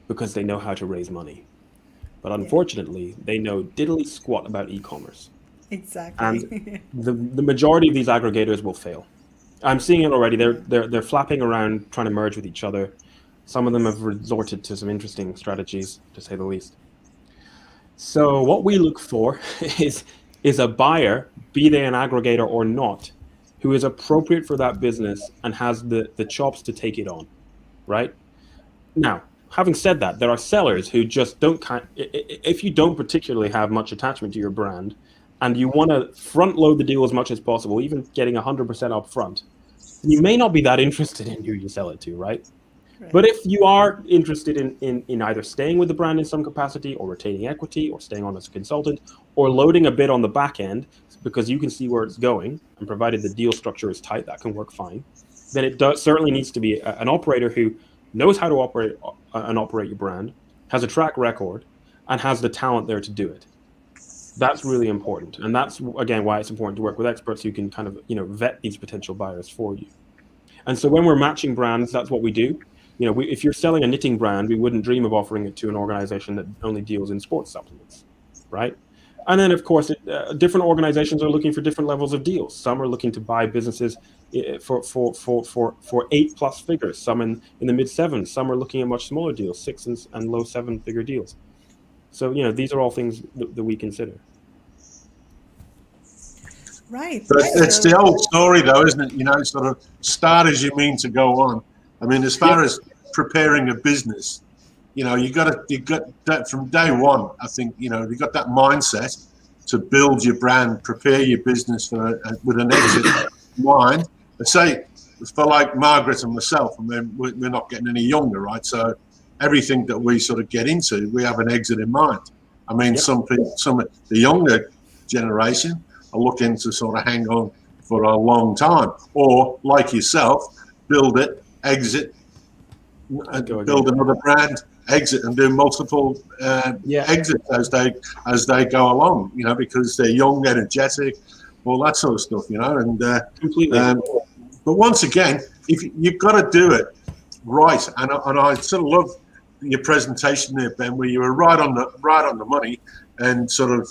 because they know how to raise money. But unfortunately, they know diddly squat about e-commerce. Exactly. And the majority of these aggregators will fail. I'm seeing it already. They're flapping around trying to merge with each other. Some of them have resorted to some interesting strategies, to say the least. So what we look for is a buyer, be they an aggregator or not, who is appropriate for that business and has the chops to take it on, right? Now, having said that, there are sellers who just don't, if you don't particularly have much attachment to your brand and you want to front load the deal as much as possible, even getting 100% up front, you may not be that interested in who you sell it to, right? But if you are interested in either staying with the brand in some capacity or retaining equity or staying on as a consultant or loading a bit on the back end because you can see where it's going, and provided the deal structure is tight, that can work fine, then it certainly needs to be an operator who knows how to operate your brand, has a track record, and has the talent there to do it. That's really important. And that's, again, why it's important to work with experts who can kind of vet these potential buyers for you. And so when we're matching brands, that's what we do. if you're selling a knitting brand, we wouldn't dream of offering it to an organization that only deals in sports supplements, right? And then, of course, different organizations are looking for different levels of deals. Some are looking to buy businesses for 8+ figures, some in the mid sevens. Some are looking at much smaller deals, 6 and low 7-figure deals. So, these are all things that we consider. Right. But it's the old story, though, isn't it? Sort of start as you mean to go on. I mean, as far as preparing a business, you got that from day one. I think you got that mindset to build your brand, prepare your business with an exit in mind. And say for like Margaret and myself, I mean, we're not getting any younger, right? So everything that we sort of get into, we have an exit in mind. I mean, some people, the younger generation are looking to sort of hang on for a long time, or like yourself, build it, exit, and build another brand, exit, and do multiple exits as they go along. Because they're young, energetic, all that sort of stuff. And completely. But once again, if you've got to do it right, and I sort of love your presentation there, Ben, where you were right on the money, and sort of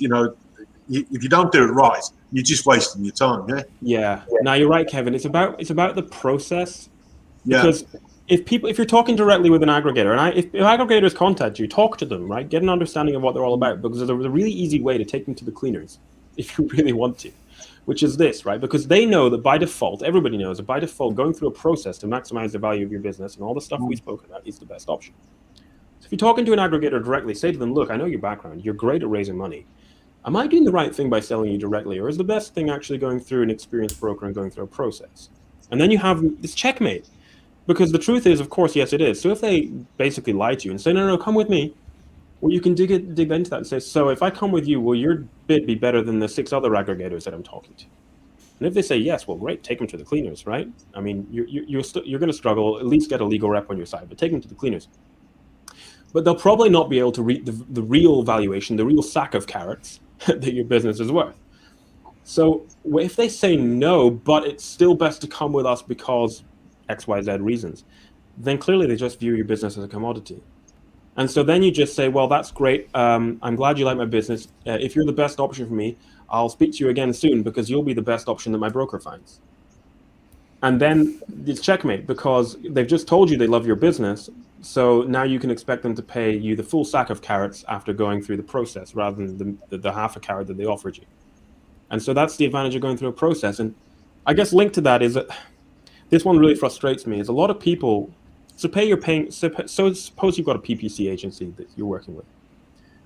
if you don't do it right, you're just wasting your time. Yeah. No, you're right, Kevin. It's about the process. Yeah. Because if you're talking directly with an aggregator, and if aggregators contact you, talk to them, right? Get an understanding of what they're all about, because there's a really easy way to take them to the cleaners if you really want to, which is this, right? Because they know that by default, everybody knows that by default, going through a process to maximize the value of your business and all the stuff we spoke about is the best option. So if you're talking to an aggregator directly, say to them, look, I know your background. You're great at raising money. Am I doing the right thing by selling you directly, or is the best thing actually going through an experienced broker and going through a process? And then you have this checkmate. Because the truth is, of course, yes, it is. So if they basically lie to you and say, no, come with me, well, you can dig into that and say, so if I come with you, will your bid be better than the 6 other aggregators that I'm talking to? And if they say yes, well, great, take them to the cleaners, right? I mean, you're going to struggle, at least get a legal rep on your side, but take them to the cleaners. But they'll probably not be able to read the real valuation, the real sack of carrots that your business is worth. So if they say no, but it's still best to come with us because XYZ reasons, then clearly they just view your business as a commodity. And so then you just say, well, that's great. I'm glad you like my business. If you're the best option for me, I'll speak to you again soon because you'll be the best option that my broker finds. And then it's checkmate because they've just told you they love your business. So now you can expect them to pay you the full sack of carrots after going through the process rather than the half a carrot that they offered you. And so that's the advantage of going through a process. And I guess linked to that is that this one really frustrates me, is a lot of people, so suppose you've got a PPC agency that you're working with,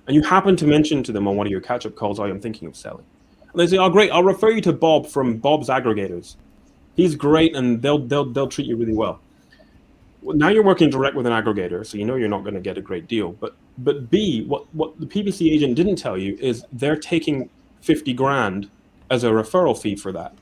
and you happen to mention to them on one of your catch-up calls, I'm thinking of selling. And they say, oh, great, I'll refer you to Bob from Bob's Aggregators. He's great, and they'll treat you really well. Well, now you're working direct with an aggregator, so you know you're not going to get a great deal. But B, what the PPC agent didn't tell you is they're taking 50 grand as a referral fee for that.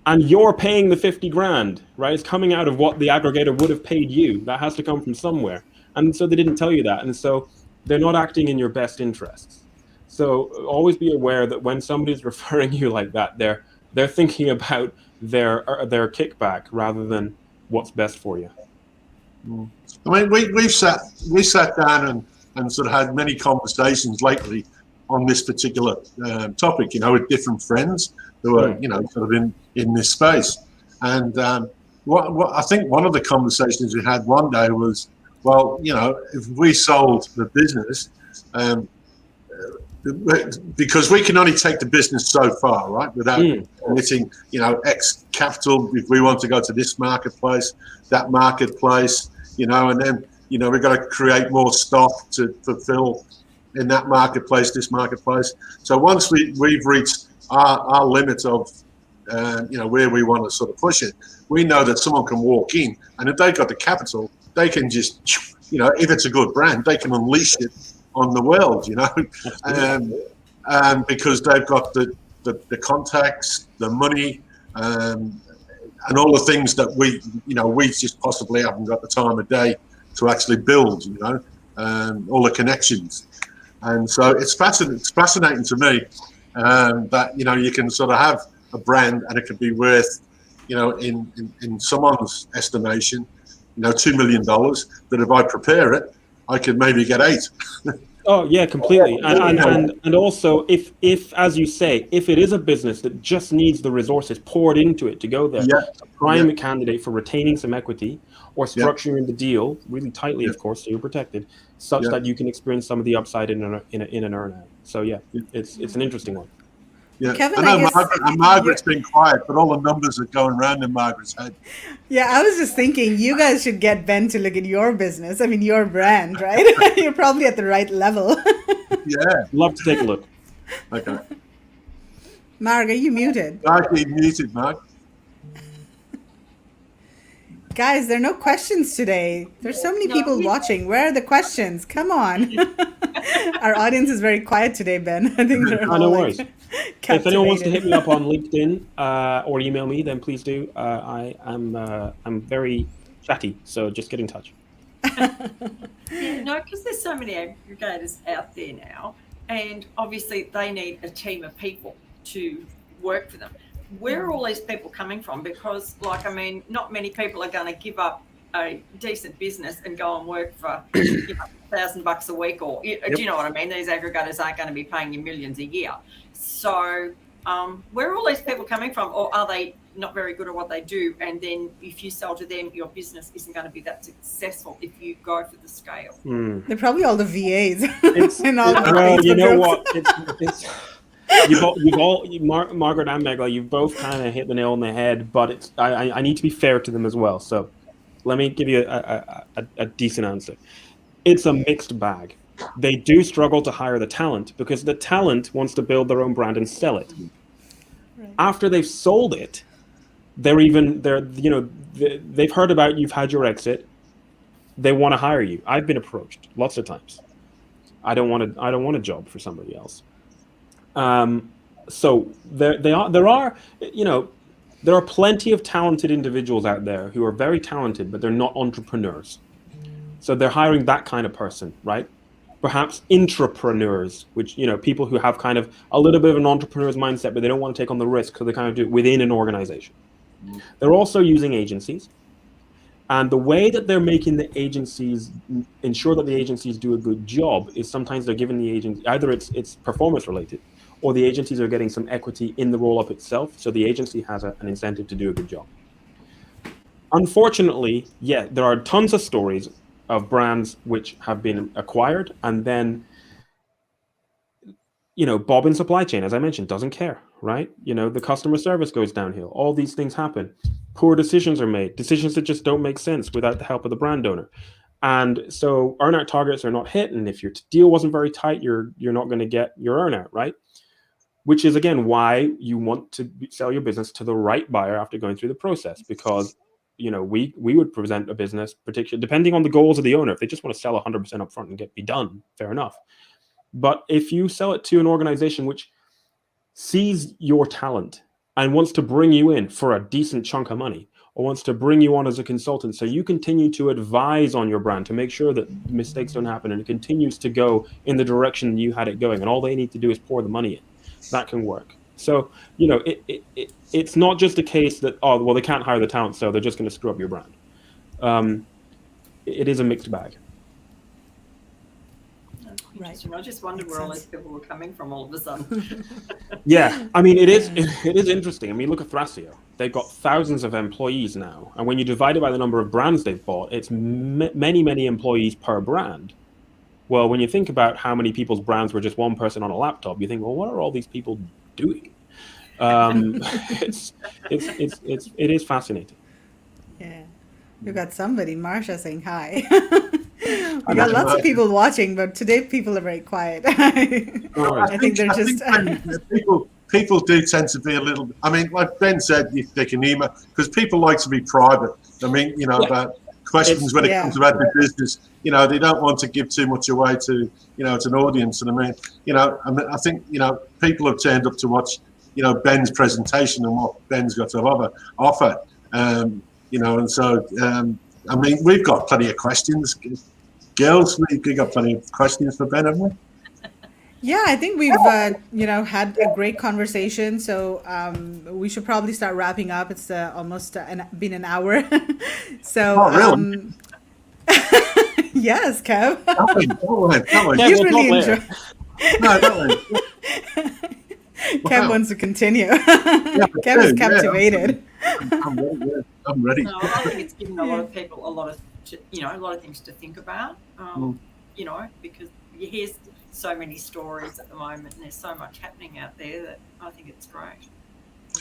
And you're paying the 50 grand, right? It's coming out of what the aggregator would have paid you. That has to come from somewhere. And so they didn't tell you that. And so they're not acting in your best interests. So always be aware that when somebody's referring you like that, they're thinking about their kickback rather than what's best for you. I mean, we sat down and sort of had many conversations lately on this particular topic, with different friends who are, sort of in this space. And what I think one of the conversations we had one day was, well, if we sold the business, because we can only take the business so far, right? Without committing, X capital, if we want to go to this marketplace, that marketplace, and then, we've got to create more stock to fulfill in that marketplace, this marketplace. So once we've reached our limit of, where we want to sort of push it, we know that someone can walk in, and if they've got the capital, they can just, if it's a good brand, they can unleash it on the world, because they've got the contacts, the money, and all the things that we just possibly haven't got the time of day to actually build, all the connections. And so it's fascinating to me that, you can sort of have a brand and it could be worth, in someone's estimation, $2 million, that if I prepare it, I could maybe get 8. Oh yeah, completely. And also, if as you say, if it is a business that just needs the resources poured into it to go there, it's a prime candidate for retaining some equity or structuring the deal really tightly, of course, so you're protected, such that you can experience some of the upside in an earnout. So it's an interesting one. Yeah, Kevin, I know Margaret's been quiet, but all the numbers are going around in Margaret's head. Yeah, I was just thinking you guys should get Ben to look at your business. I mean, your brand, right? You're probably at the right level. Yeah. Love to take a look. Okay. Marg, are you muted? Mark, you're muted, Mark. Guys, there are no questions today. There's so many people watching. Where are the questions? Come on. Our audience is very quiet today, Ben. I think they're all no worries. If anyone wants to hit captivated. me up on LinkedIn or email me, then please do. I'm very chatty, so just get in touch. No, because there's so many aggregators out there now, and obviously they need a team of people to work for them. Where are all these people coming from? Because, not many people are going to give up a decent business and go and work for $1,000 a week, or do you know what I mean? These aggregators aren't going to be paying you millions a year. So, where are all these people coming from, or are they not very good at what they do? And then, if you sell to them, your business isn't going to be that successful if you go for the scale. They're probably all the VAs. Well, you know what? Margaret and Megla, you've both kind of hit the nail on the head, but I need to be fair to them as well. So let me give you a decent answer. It's a mixed bag. They do struggle to hire the talent because the talent wants to build their own brand and sell it. Right. After they've sold it, they've heard about you've had your exit. They want to hire you. I've been approached lots of times. I don't want a job for somebody else. So there are plenty of talented individuals out there who are very talented, but they're not entrepreneurs. So they're hiring that kind of person, right? Perhaps intrapreneurs, which, people who have kind of a little bit of an entrepreneur's mindset, but they don't want to take on the risk, so they kind of do it within an organization. They're also using agencies. And the way that they're making the agencies ensure that the agencies do a good job is sometimes they're giving the agency, either it's performance related, or the agencies are getting some equity in the roll-up itself, so the agency has an incentive to do a good job. Unfortunately, there are tons of stories of brands which have been acquired, and then, Bob in supply chain, as I mentioned, doesn't care, right? The customer service goes downhill. All these things happen. Poor decisions are made, decisions that just don't make sense without the help of the brand owner. And so earnout targets are not hit, and if your deal wasn't very tight, you're not going to get your earnout, right? Which is, again, why you want to sell your business to the right buyer after going through the process, because we would present a business, particularly depending on the goals of the owner. If they just want to sell 100% up front and be done, fair enough. But if you sell it to an organization which sees your talent and wants to bring you in for a decent chunk of money, or wants to bring you on as a consultant so you continue to advise on your brand to make sure that mistakes don't happen and it continues to go in the direction you had it going, and all they need to do is pour the money in, that can work. So, it's not just a case that, they can't hire the talent, so they're just going to screw up your brand. It is a mixed bag. Right. I just wondered where all these people were coming from all of a sudden. Yeah, I mean, it is interesting. I mean, look at Thrasio. They've got thousands of employees now, and when you divide it by the number of brands they've bought, it's many employees per brand. Well, when you think about how many people's brands were just one person on a laptop, you think, well, what are all these people doing? It is fascinating. Yeah, we've got somebody, Marsha, saying hi. We got lots of people watching, but today people are very quiet. I think they're just people do tend to be a little. I mean, like Ben said, they can email because people like to be private. I mean, about questions when it comes about the business. They don't want to give too much away to to an audience. And I think people have turned up to watch Ben's presentation and what Ben's got to offer. And so I mean, we've got plenty of questions. Girls, we've got plenty of questions for Ben, haven't we? Yeah, I think we've had a great conversation. So we should probably start wrapping up. It's almost been an hour. So Oh, really? yes, Kev, That way. Yeah, you'd we'll really talk enjoy. later. No, that way. Kev Wow. wants to continue. Yeah, Kev is yeah, captivated. I'm ready. Yeah, I'm ready. No, I think it's given a lot Yeah. of people a lot of things to think about. Mm. Because you hear so many stories at the moment, and there's so much happening out there that I think it's great.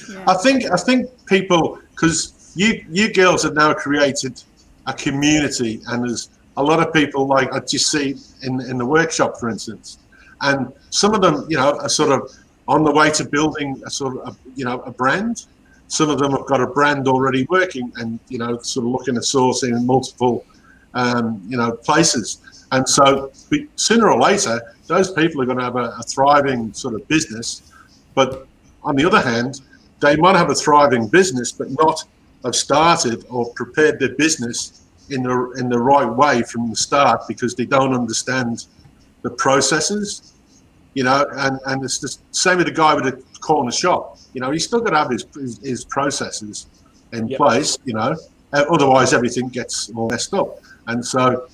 Yeah. I think people, because you girls have now created a community, and there's a lot of people, like I just see in the workshop, for instance, and some of them, are sort of on the way to building a sort of a brand. Some of them have got a brand already working, and sort of looking at sourcing in multiple places. And so sooner or later, those people are going to have a thriving sort of business. But on the other hand, they might have a thriving business, but not have started or prepared their business in the right way from the start, because they don't understand the processes. And it's the same with the guy with the corner shop. He's still got to have his processes in Yep. place. Otherwise everything gets all messed up. And so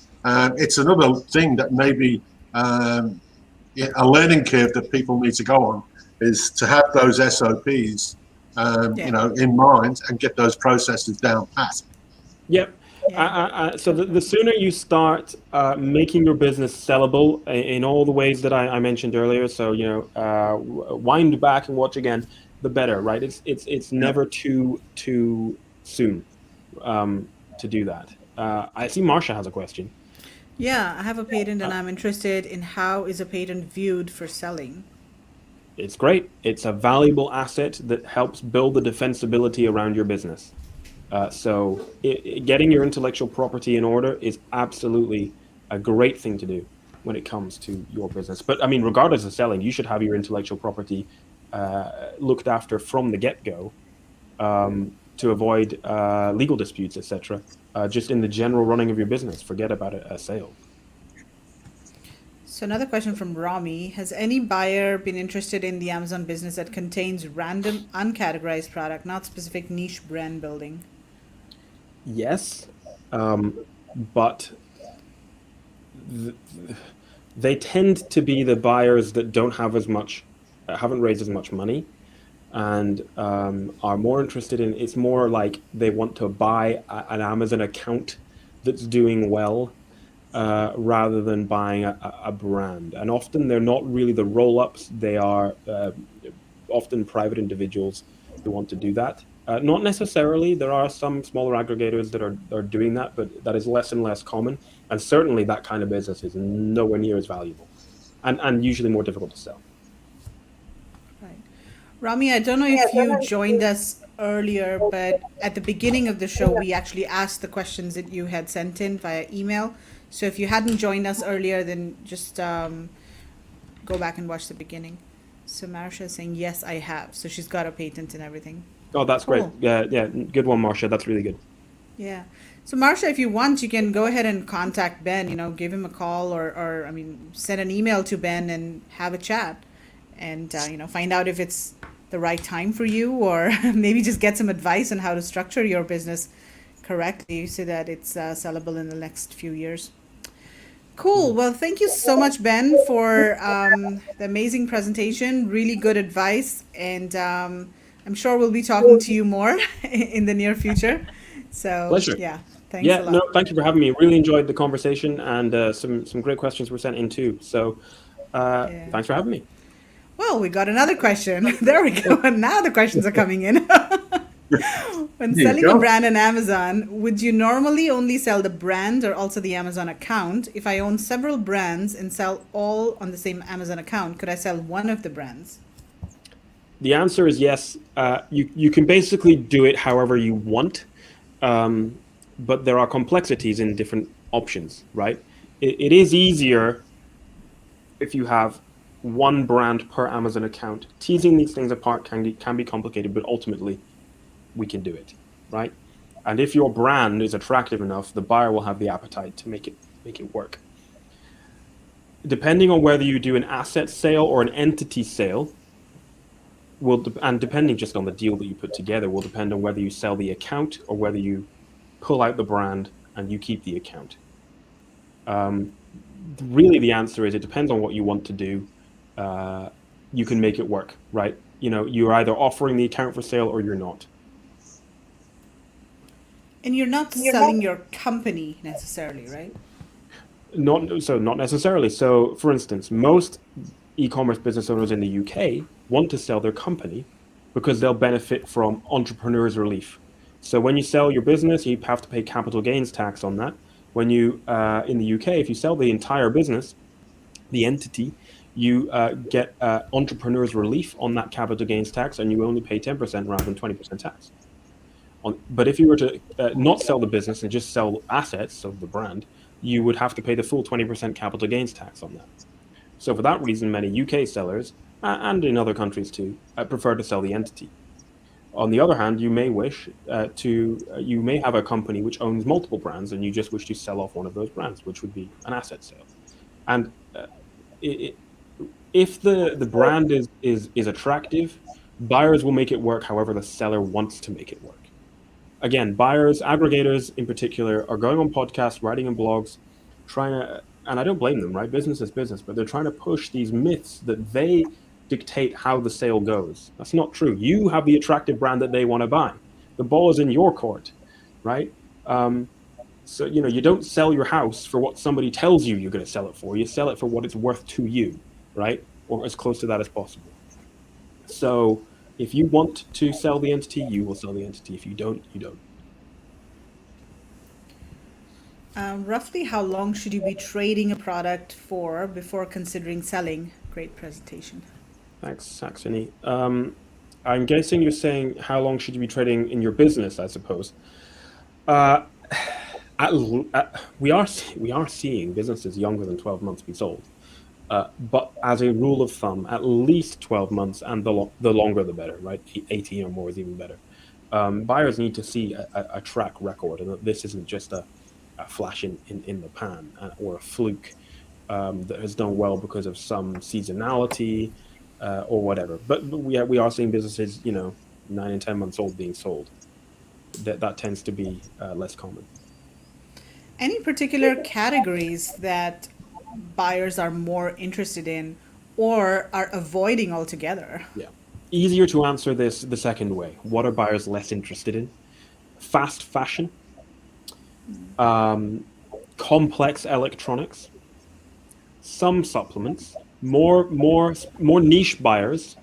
it's another thing that maybe a learning curve that people need to go on, is to have those SOPs, in mind, and get those processes down pat. Yep. Yeah. So the sooner you start making your business sellable in all the ways that I mentioned earlier, so wind back and watch again, the better, right? It's never too soon to do that. I see Marsha has a question. Yeah, I have a patent and I'm interested in how is a patent viewed for selling. It's great. It's a valuable asset that helps build the defensibility around your business. So getting your intellectual property in order is absolutely a great thing to do when it comes to your business. But I mean, regardless of selling, you should have your intellectual property looked after from the get-go, to avoid legal disputes, etc. Just in the general running of your business. Forget about a sale. So another question from Rami. Has any buyer been interested in the Amazon business that contains random uncategorized product, not specific niche brand building? Yes, but they tend to be the buyers that don't have as much, haven't raised as much money, and are more interested in. It's more like they want to buy an Amazon account that's doing well, rather than buying a brand. And often they're not really the roll-ups. They are often private individuals who want to do that. Not necessarily. There are some smaller aggregators that are doing that, but that is less and less common. And certainly that kind of business is nowhere near as valuable, and usually more difficult to sell. Right. Rami, I don't know if you joined us earlier, but at the beginning of the show, we actually asked the questions that you had sent in via email. So if you hadn't joined us earlier, then just go back and watch the beginning. So Marsha is saying, yes, I have. So she's got a patent and everything. Oh, that's great. Cool. Yeah, good one, Marsha. That's really good. Yeah. So Marsha, if you want, you can go ahead and contact Ben, give him a call or I mean, send an email to Ben and have a chat and, find out if it's the right time for you, or maybe just get some advice on how to structure your business correctly so that it's sellable in the next few years. Cool. Well, thank you so much, Ben, for the amazing presentation. Really good advice. And I'm sure we'll be talking to you more in the near future. So, Pleasure. yeah, thanks Yeah, a lot. no, thank you for having me. Really enjoyed the conversation, and some great questions were sent in too. So thanks for having me. Well, we got another question. There we go. And now the questions are coming in. When There you selling a go. brand on Amazon, would you normally only sell the brand or also the Amazon account? If I own several brands and sell all on the same Amazon account, could I sell one of the brands? The answer is yes. You can basically do it however you want, but there are complexities in different options, right? It is easier if you have one brand per Amazon account. Teasing these things apart can be complicated, but ultimately we can do it, right? And if your brand is attractive enough, the buyer will have the appetite to make it work. depending on whether you do an asset sale or an entity sale, and depending just on the deal that you put together, will depend on whether you sell the account or whether you pull out the brand and you keep the account. Really, the answer is it depends on what you want to do. You can make it work, right? You're either offering the account for sale or you're not. And you're not selling your company necessarily, right? Not necessarily. So, for instance, most e-commerce business owners in the UK want to sell their company because they'll benefit from entrepreneurs relief. So when you sell your business, you have to pay capital gains tax on that. When you, in the UK, if you sell the entire business, the entity, you get entrepreneurs relief on that capital gains tax, and you only pay 10% rather than 20% tax. But if you were to not sell the business and just sell assets of the brand, you would have to pay the full 20% capital gains tax on that. So for that reason, many UK sellers, and in other countries too, prefer to sell the entity. On the other hand, you may wish you may have a company which owns multiple brands, and you just wish to sell off one of those brands, which would be an asset sale. And if the brand is attractive, buyers will make it work however the seller wants to make it work. Again, buyers, aggregators in particular, are going on podcasts, writing in blogs, trying to, and I don't blame them, right? Business is business, but they're trying to push these myths that they dictate how the sale goes. That's not true. You have the attractive brand that they want to buy. The ball is in your court, right? So, you don't sell your house for what somebody tells you you're going to sell it for. You sell it for what it's worth to you, right? Or as close to that as possible. So if you want to sell the entity, you will sell the entity. If you don't, you don't. Roughly how long should you be trading a product for before considering selling? Great presentation. Thanks, Saxony. I'm guessing you're saying how long should you be trading in your business, I suppose. We are seeing businesses younger than 12 months be sold. But as a rule of thumb, at least 12 months, and the longer the better, right? 18 or more is even better. Buyers need to see a track record, and that this isn't just a flash in the pan or a fluke that has done well because of some seasonality or whatever. But we are seeing businesses, 9 and 10 months old being sold. That tends to be less common. Any particular categories that buyers are more interested in or are avoiding altogether? Yeah. Easier to answer this the second way. What are buyers less interested in? Fast fashion, complex electronics, some supplements, more niche buyers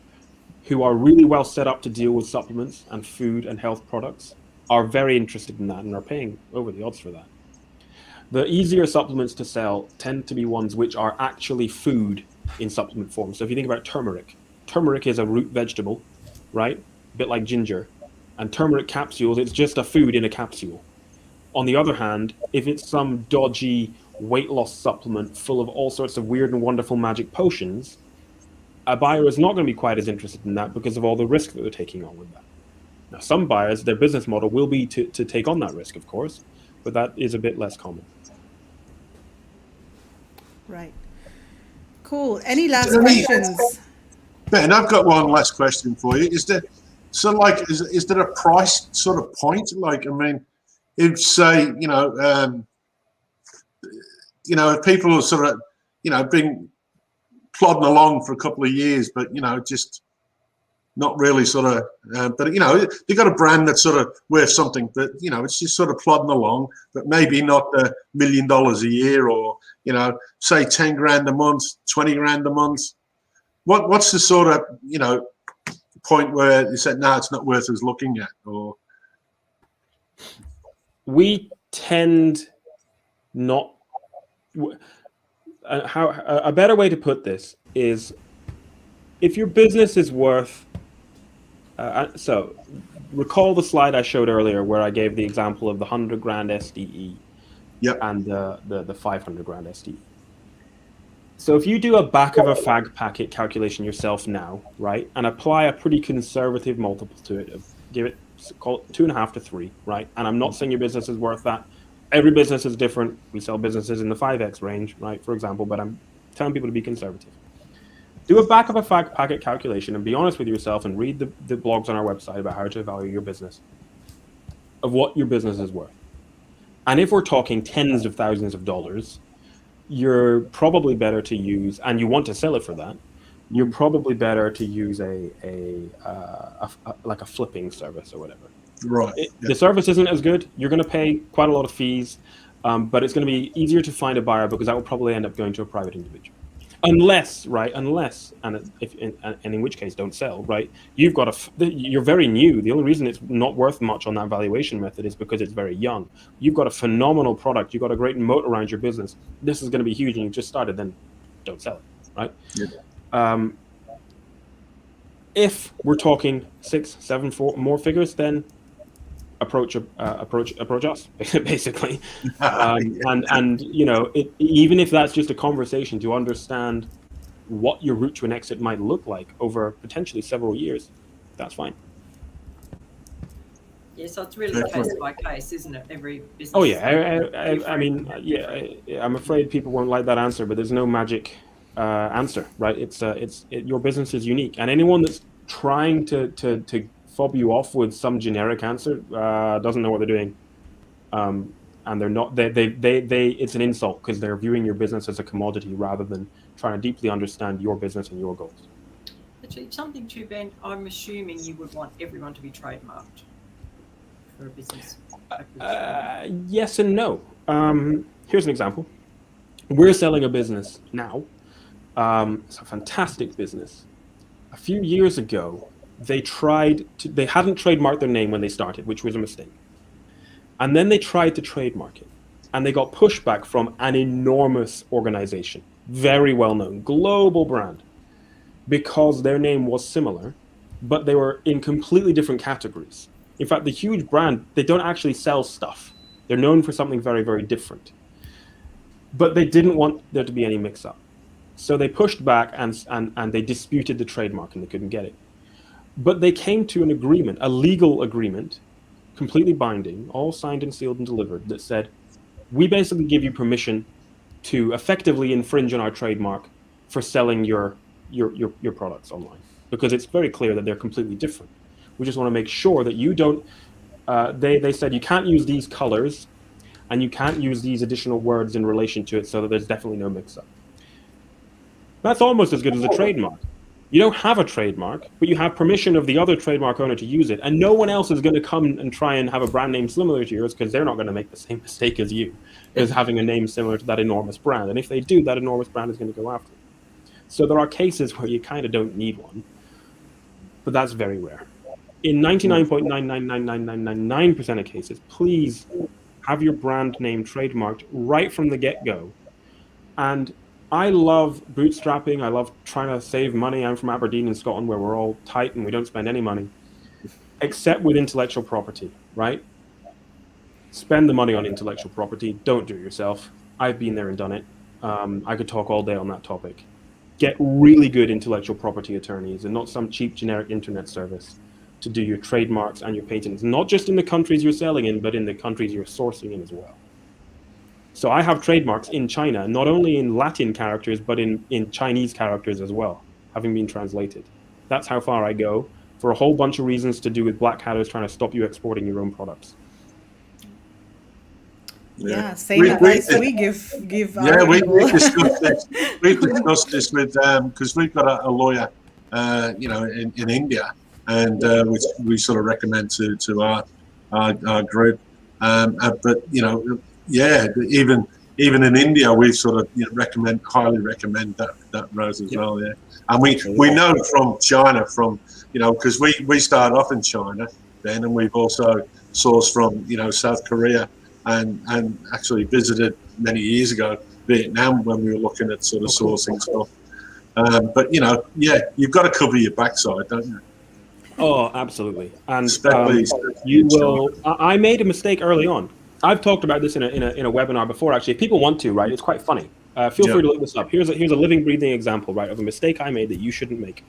who are really well set up to deal with supplements and food and health products are very interested in that and are paying over the odds for that. The easier supplements to sell tend to be ones which are actually food in supplement form. So if you think about turmeric is a root vegetable, right? A bit like ginger. And turmeric capsules, it's just a food in a capsule. On the other hand, if it's some dodgy weight loss supplement full of all sorts of weird and wonderful magic potions, a buyer is not going to be quite as interested in that because of all the risk that they're taking on with that. Now, some buyers, their business model will be to take on that risk, of course, but that is a bit less common. Right. Cool. Any last questions? Ben, I've got one last question for you. Is there a price sort of point? If say, if people are sort of, been plodding along for a couple of years, but, just not really sort of, but, they got a brand that's sort of worth something, but, it's just sort of plodding along, but maybe not $1 million a year or, say 10 grand a month, 20 grand a month. What's the sort of, point where you said, no, it's not worth us looking at? Or we tend not. A better way to put this is, if your business is worth. So, recall the slide I showed earlier where I gave the example of the 100 grand SDE, yep, and the 500 grand SDE. So if you do a back of a fag packet calculation yourself now, right, and apply a pretty conservative multiple to it, call it 2.5 to 3, right? And I'm not saying your business is worth that. Every business is different. We sell businesses in the 5x range, right, for example, but I'm telling people to be conservative. Do a back of a packet calculation and be honest with yourself and read the blogs on our website about how to value your business, of what your business is worth. And if we're talking tens of thousands of dollars, you're probably better to use, and you want to sell it for that, you're probably better to use like a flipping service or whatever. Right. The service isn't as good. You're going to pay quite a lot of fees, but it's going to be easier to find a buyer because that will probably end up going to a private individual. Unless, and in which case don't sell, right? You've got you're very new. The only reason it's not worth much on that valuation method is because it's very young. You've got a phenomenal product. You've got a great moat around your business. This is going to be huge and you've just started, then don't sell it, right? Yeah. If we're talking 6, 7, 4 more figures, then approach us basically, and you know, even if that's just a conversation to understand what your route to an exit might look like over potentially several years, that's fine. Yeah, so it's really case by case, isn't it? Every business. Oh yeah, I mean, I'm afraid people won't like that answer, but there's no magic answer, right? Your business is unique, and anyone that's trying to fob you off with some generic answer doesn't know what they're doing, and they're not. They it's an insult because they're viewing your business as a commodity rather than trying to deeply understand your business and your goals. Actually, something too, Ben. I'm assuming you would want everyone to be trademarked for a business. Yes and no. Here's an example. We're selling a business now. It's a fantastic business. A few years ago, they hadn't trademarked their name when they started, which was a mistake. And then they tried to trademark it. And they got pushback from an enormous organization, very well-known, global brand, because their name was similar, but they were in completely different categories. In fact, the huge brand, they don't actually sell stuff. They're known for something very, very different. But they didn't want there to be any mix-up. So they pushed back and they disputed the trademark and they couldn't get it. But they came to an agreement, a legal agreement, completely binding, all signed and sealed and delivered, that said, we basically give you permission to effectively infringe on our trademark for selling your products online, because it's very clear that they're completely different. We just want to make sure that you don't, they said you can't use these colors and you can't use these additional words in relation to it, so that there's definitely no mix-up. That's almost as good as a trademark. You don't have a trademark, but you have permission of the other trademark owner to use it, and no one else is going to come and try and have a brand name similar to yours, because they're not going to make the same mistake as you, as having a name similar to that enormous brand. And if they do, that enormous brand is going to go after it. So there are cases where you kind of don't need one, but that's very rare. In 99.99999% of cases, please have your brand name trademarked right from the get-go. And I love bootstrapping. I love trying to save money. I'm from Aberdeen in Scotland, where we're all tight and we don't spend any money, except with intellectual property, right? Spend the money on intellectual property. Don't do it yourself. I've been there and done it. I could talk all day on that topic. Get really good intellectual property attorneys and not some cheap generic internet service to do your trademarks and your patents, not just in the countries you're selling in, but in the countries you're sourcing in as well. So I have trademarks in China, not only in Latin characters, but in Chinese characters as well, having been translated. That's how far I go, for a whole bunch of reasons to do with black hatters trying to stop you exporting your own products. Yeah, same advice we give yeah, we've discussed this. We've discussed this with, because we've got a lawyer, in India, and which we sort of recommend to our group. But, yeah, even in India, we sort of highly recommend that Rose as well. Yeah, and we know from China, because we started off in China then, and we've also sourced from South Korea, and actually visited many years ago Vietnam when we were looking at sort of sourcing stuff. But you've got to cover your backside, don't you? Oh, absolutely. And you will. I made a mistake early on. I've talked about this in a webinar before, actually. If people want to, right? It's quite funny. Feel free to look this up. Here's a living, breathing example, right, of a mistake I made that you shouldn't make.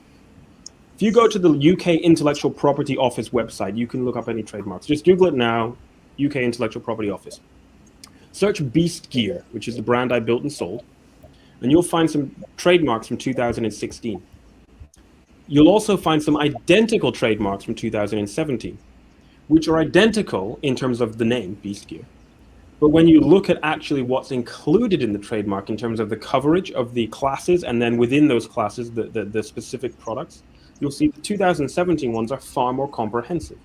If you go to the UK Intellectual Property Office website, you can look up any trademarks. Just Google it now, UK Intellectual Property Office. Search Beast Gear, which is the brand I built and sold, and you'll find some trademarks from 2016. You'll also find some identical trademarks from 2017, which are identical in terms of the name, Beast Gear. But when you look at actually what's included in the trademark in terms of the coverage of the classes, and then within those classes, the specific products, you'll see the 2017 ones are far more comprehensive.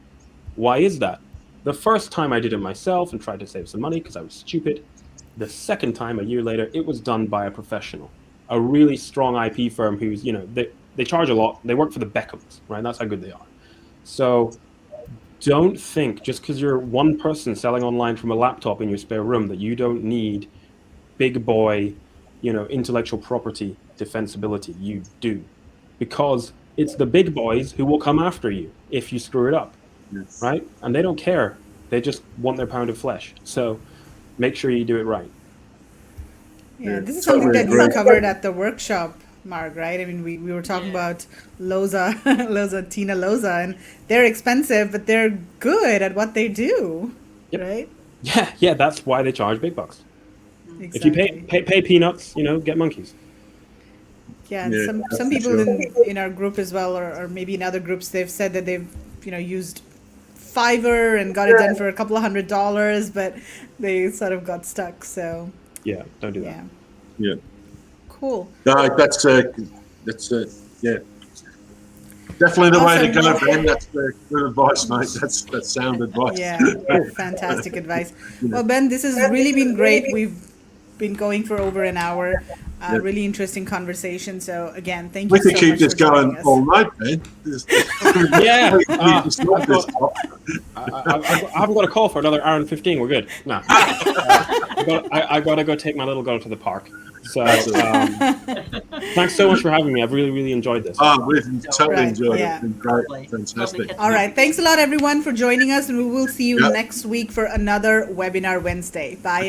Why is that? The first time I did it myself and tried to save some money because I was stupid. The second time, a year later, it was done by a professional, a really strong IP firm who's, they charge a lot. They work for the Beckhams, right? That's how good they are. So don't think just because you're one person selling online from a laptop in your spare room that you don't need big boy, intellectual property defensibility. You do, because it's the big boys who will come after you if you screw it up, yes. Right? And they don't care. They just want their pound of flesh. So make sure you do it right. Yeah, this is something that you covered at the workshop, Mark, right? I mean, we were talking about Loza, Tina Loza, and they're expensive, but they're good at what they do, yep. Right? Yeah, that's why they charge big bucks. Exactly. If you pay peanuts, get monkeys. Yeah, and some people in our group as well, or maybe in other groups, they've said that they've used Fiverr and got it done for a couple of $100s, but they sort of got stuck. So yeah, don't do that. Yeah. Cool. No, that's definitely the way to go, Ben. That's good advice, mate. That's sound advice. Yeah, fantastic advice. Well, Ben, this has really been great. We've been going for over an hour. Really interesting conversation. So again, thank you so much. We could keep this going all night, Ben. Yeah. I haven't got a call for another hour and 15. We're good. No. I got to go take my little girl to the park. So thanks so much for having me. I've really, really enjoyed this. We've totally enjoyed it. It's been great. Fantastic. All right. Thanks a lot, everyone, for joining us. And we will see you next week for another Webinar Wednesday. Bye.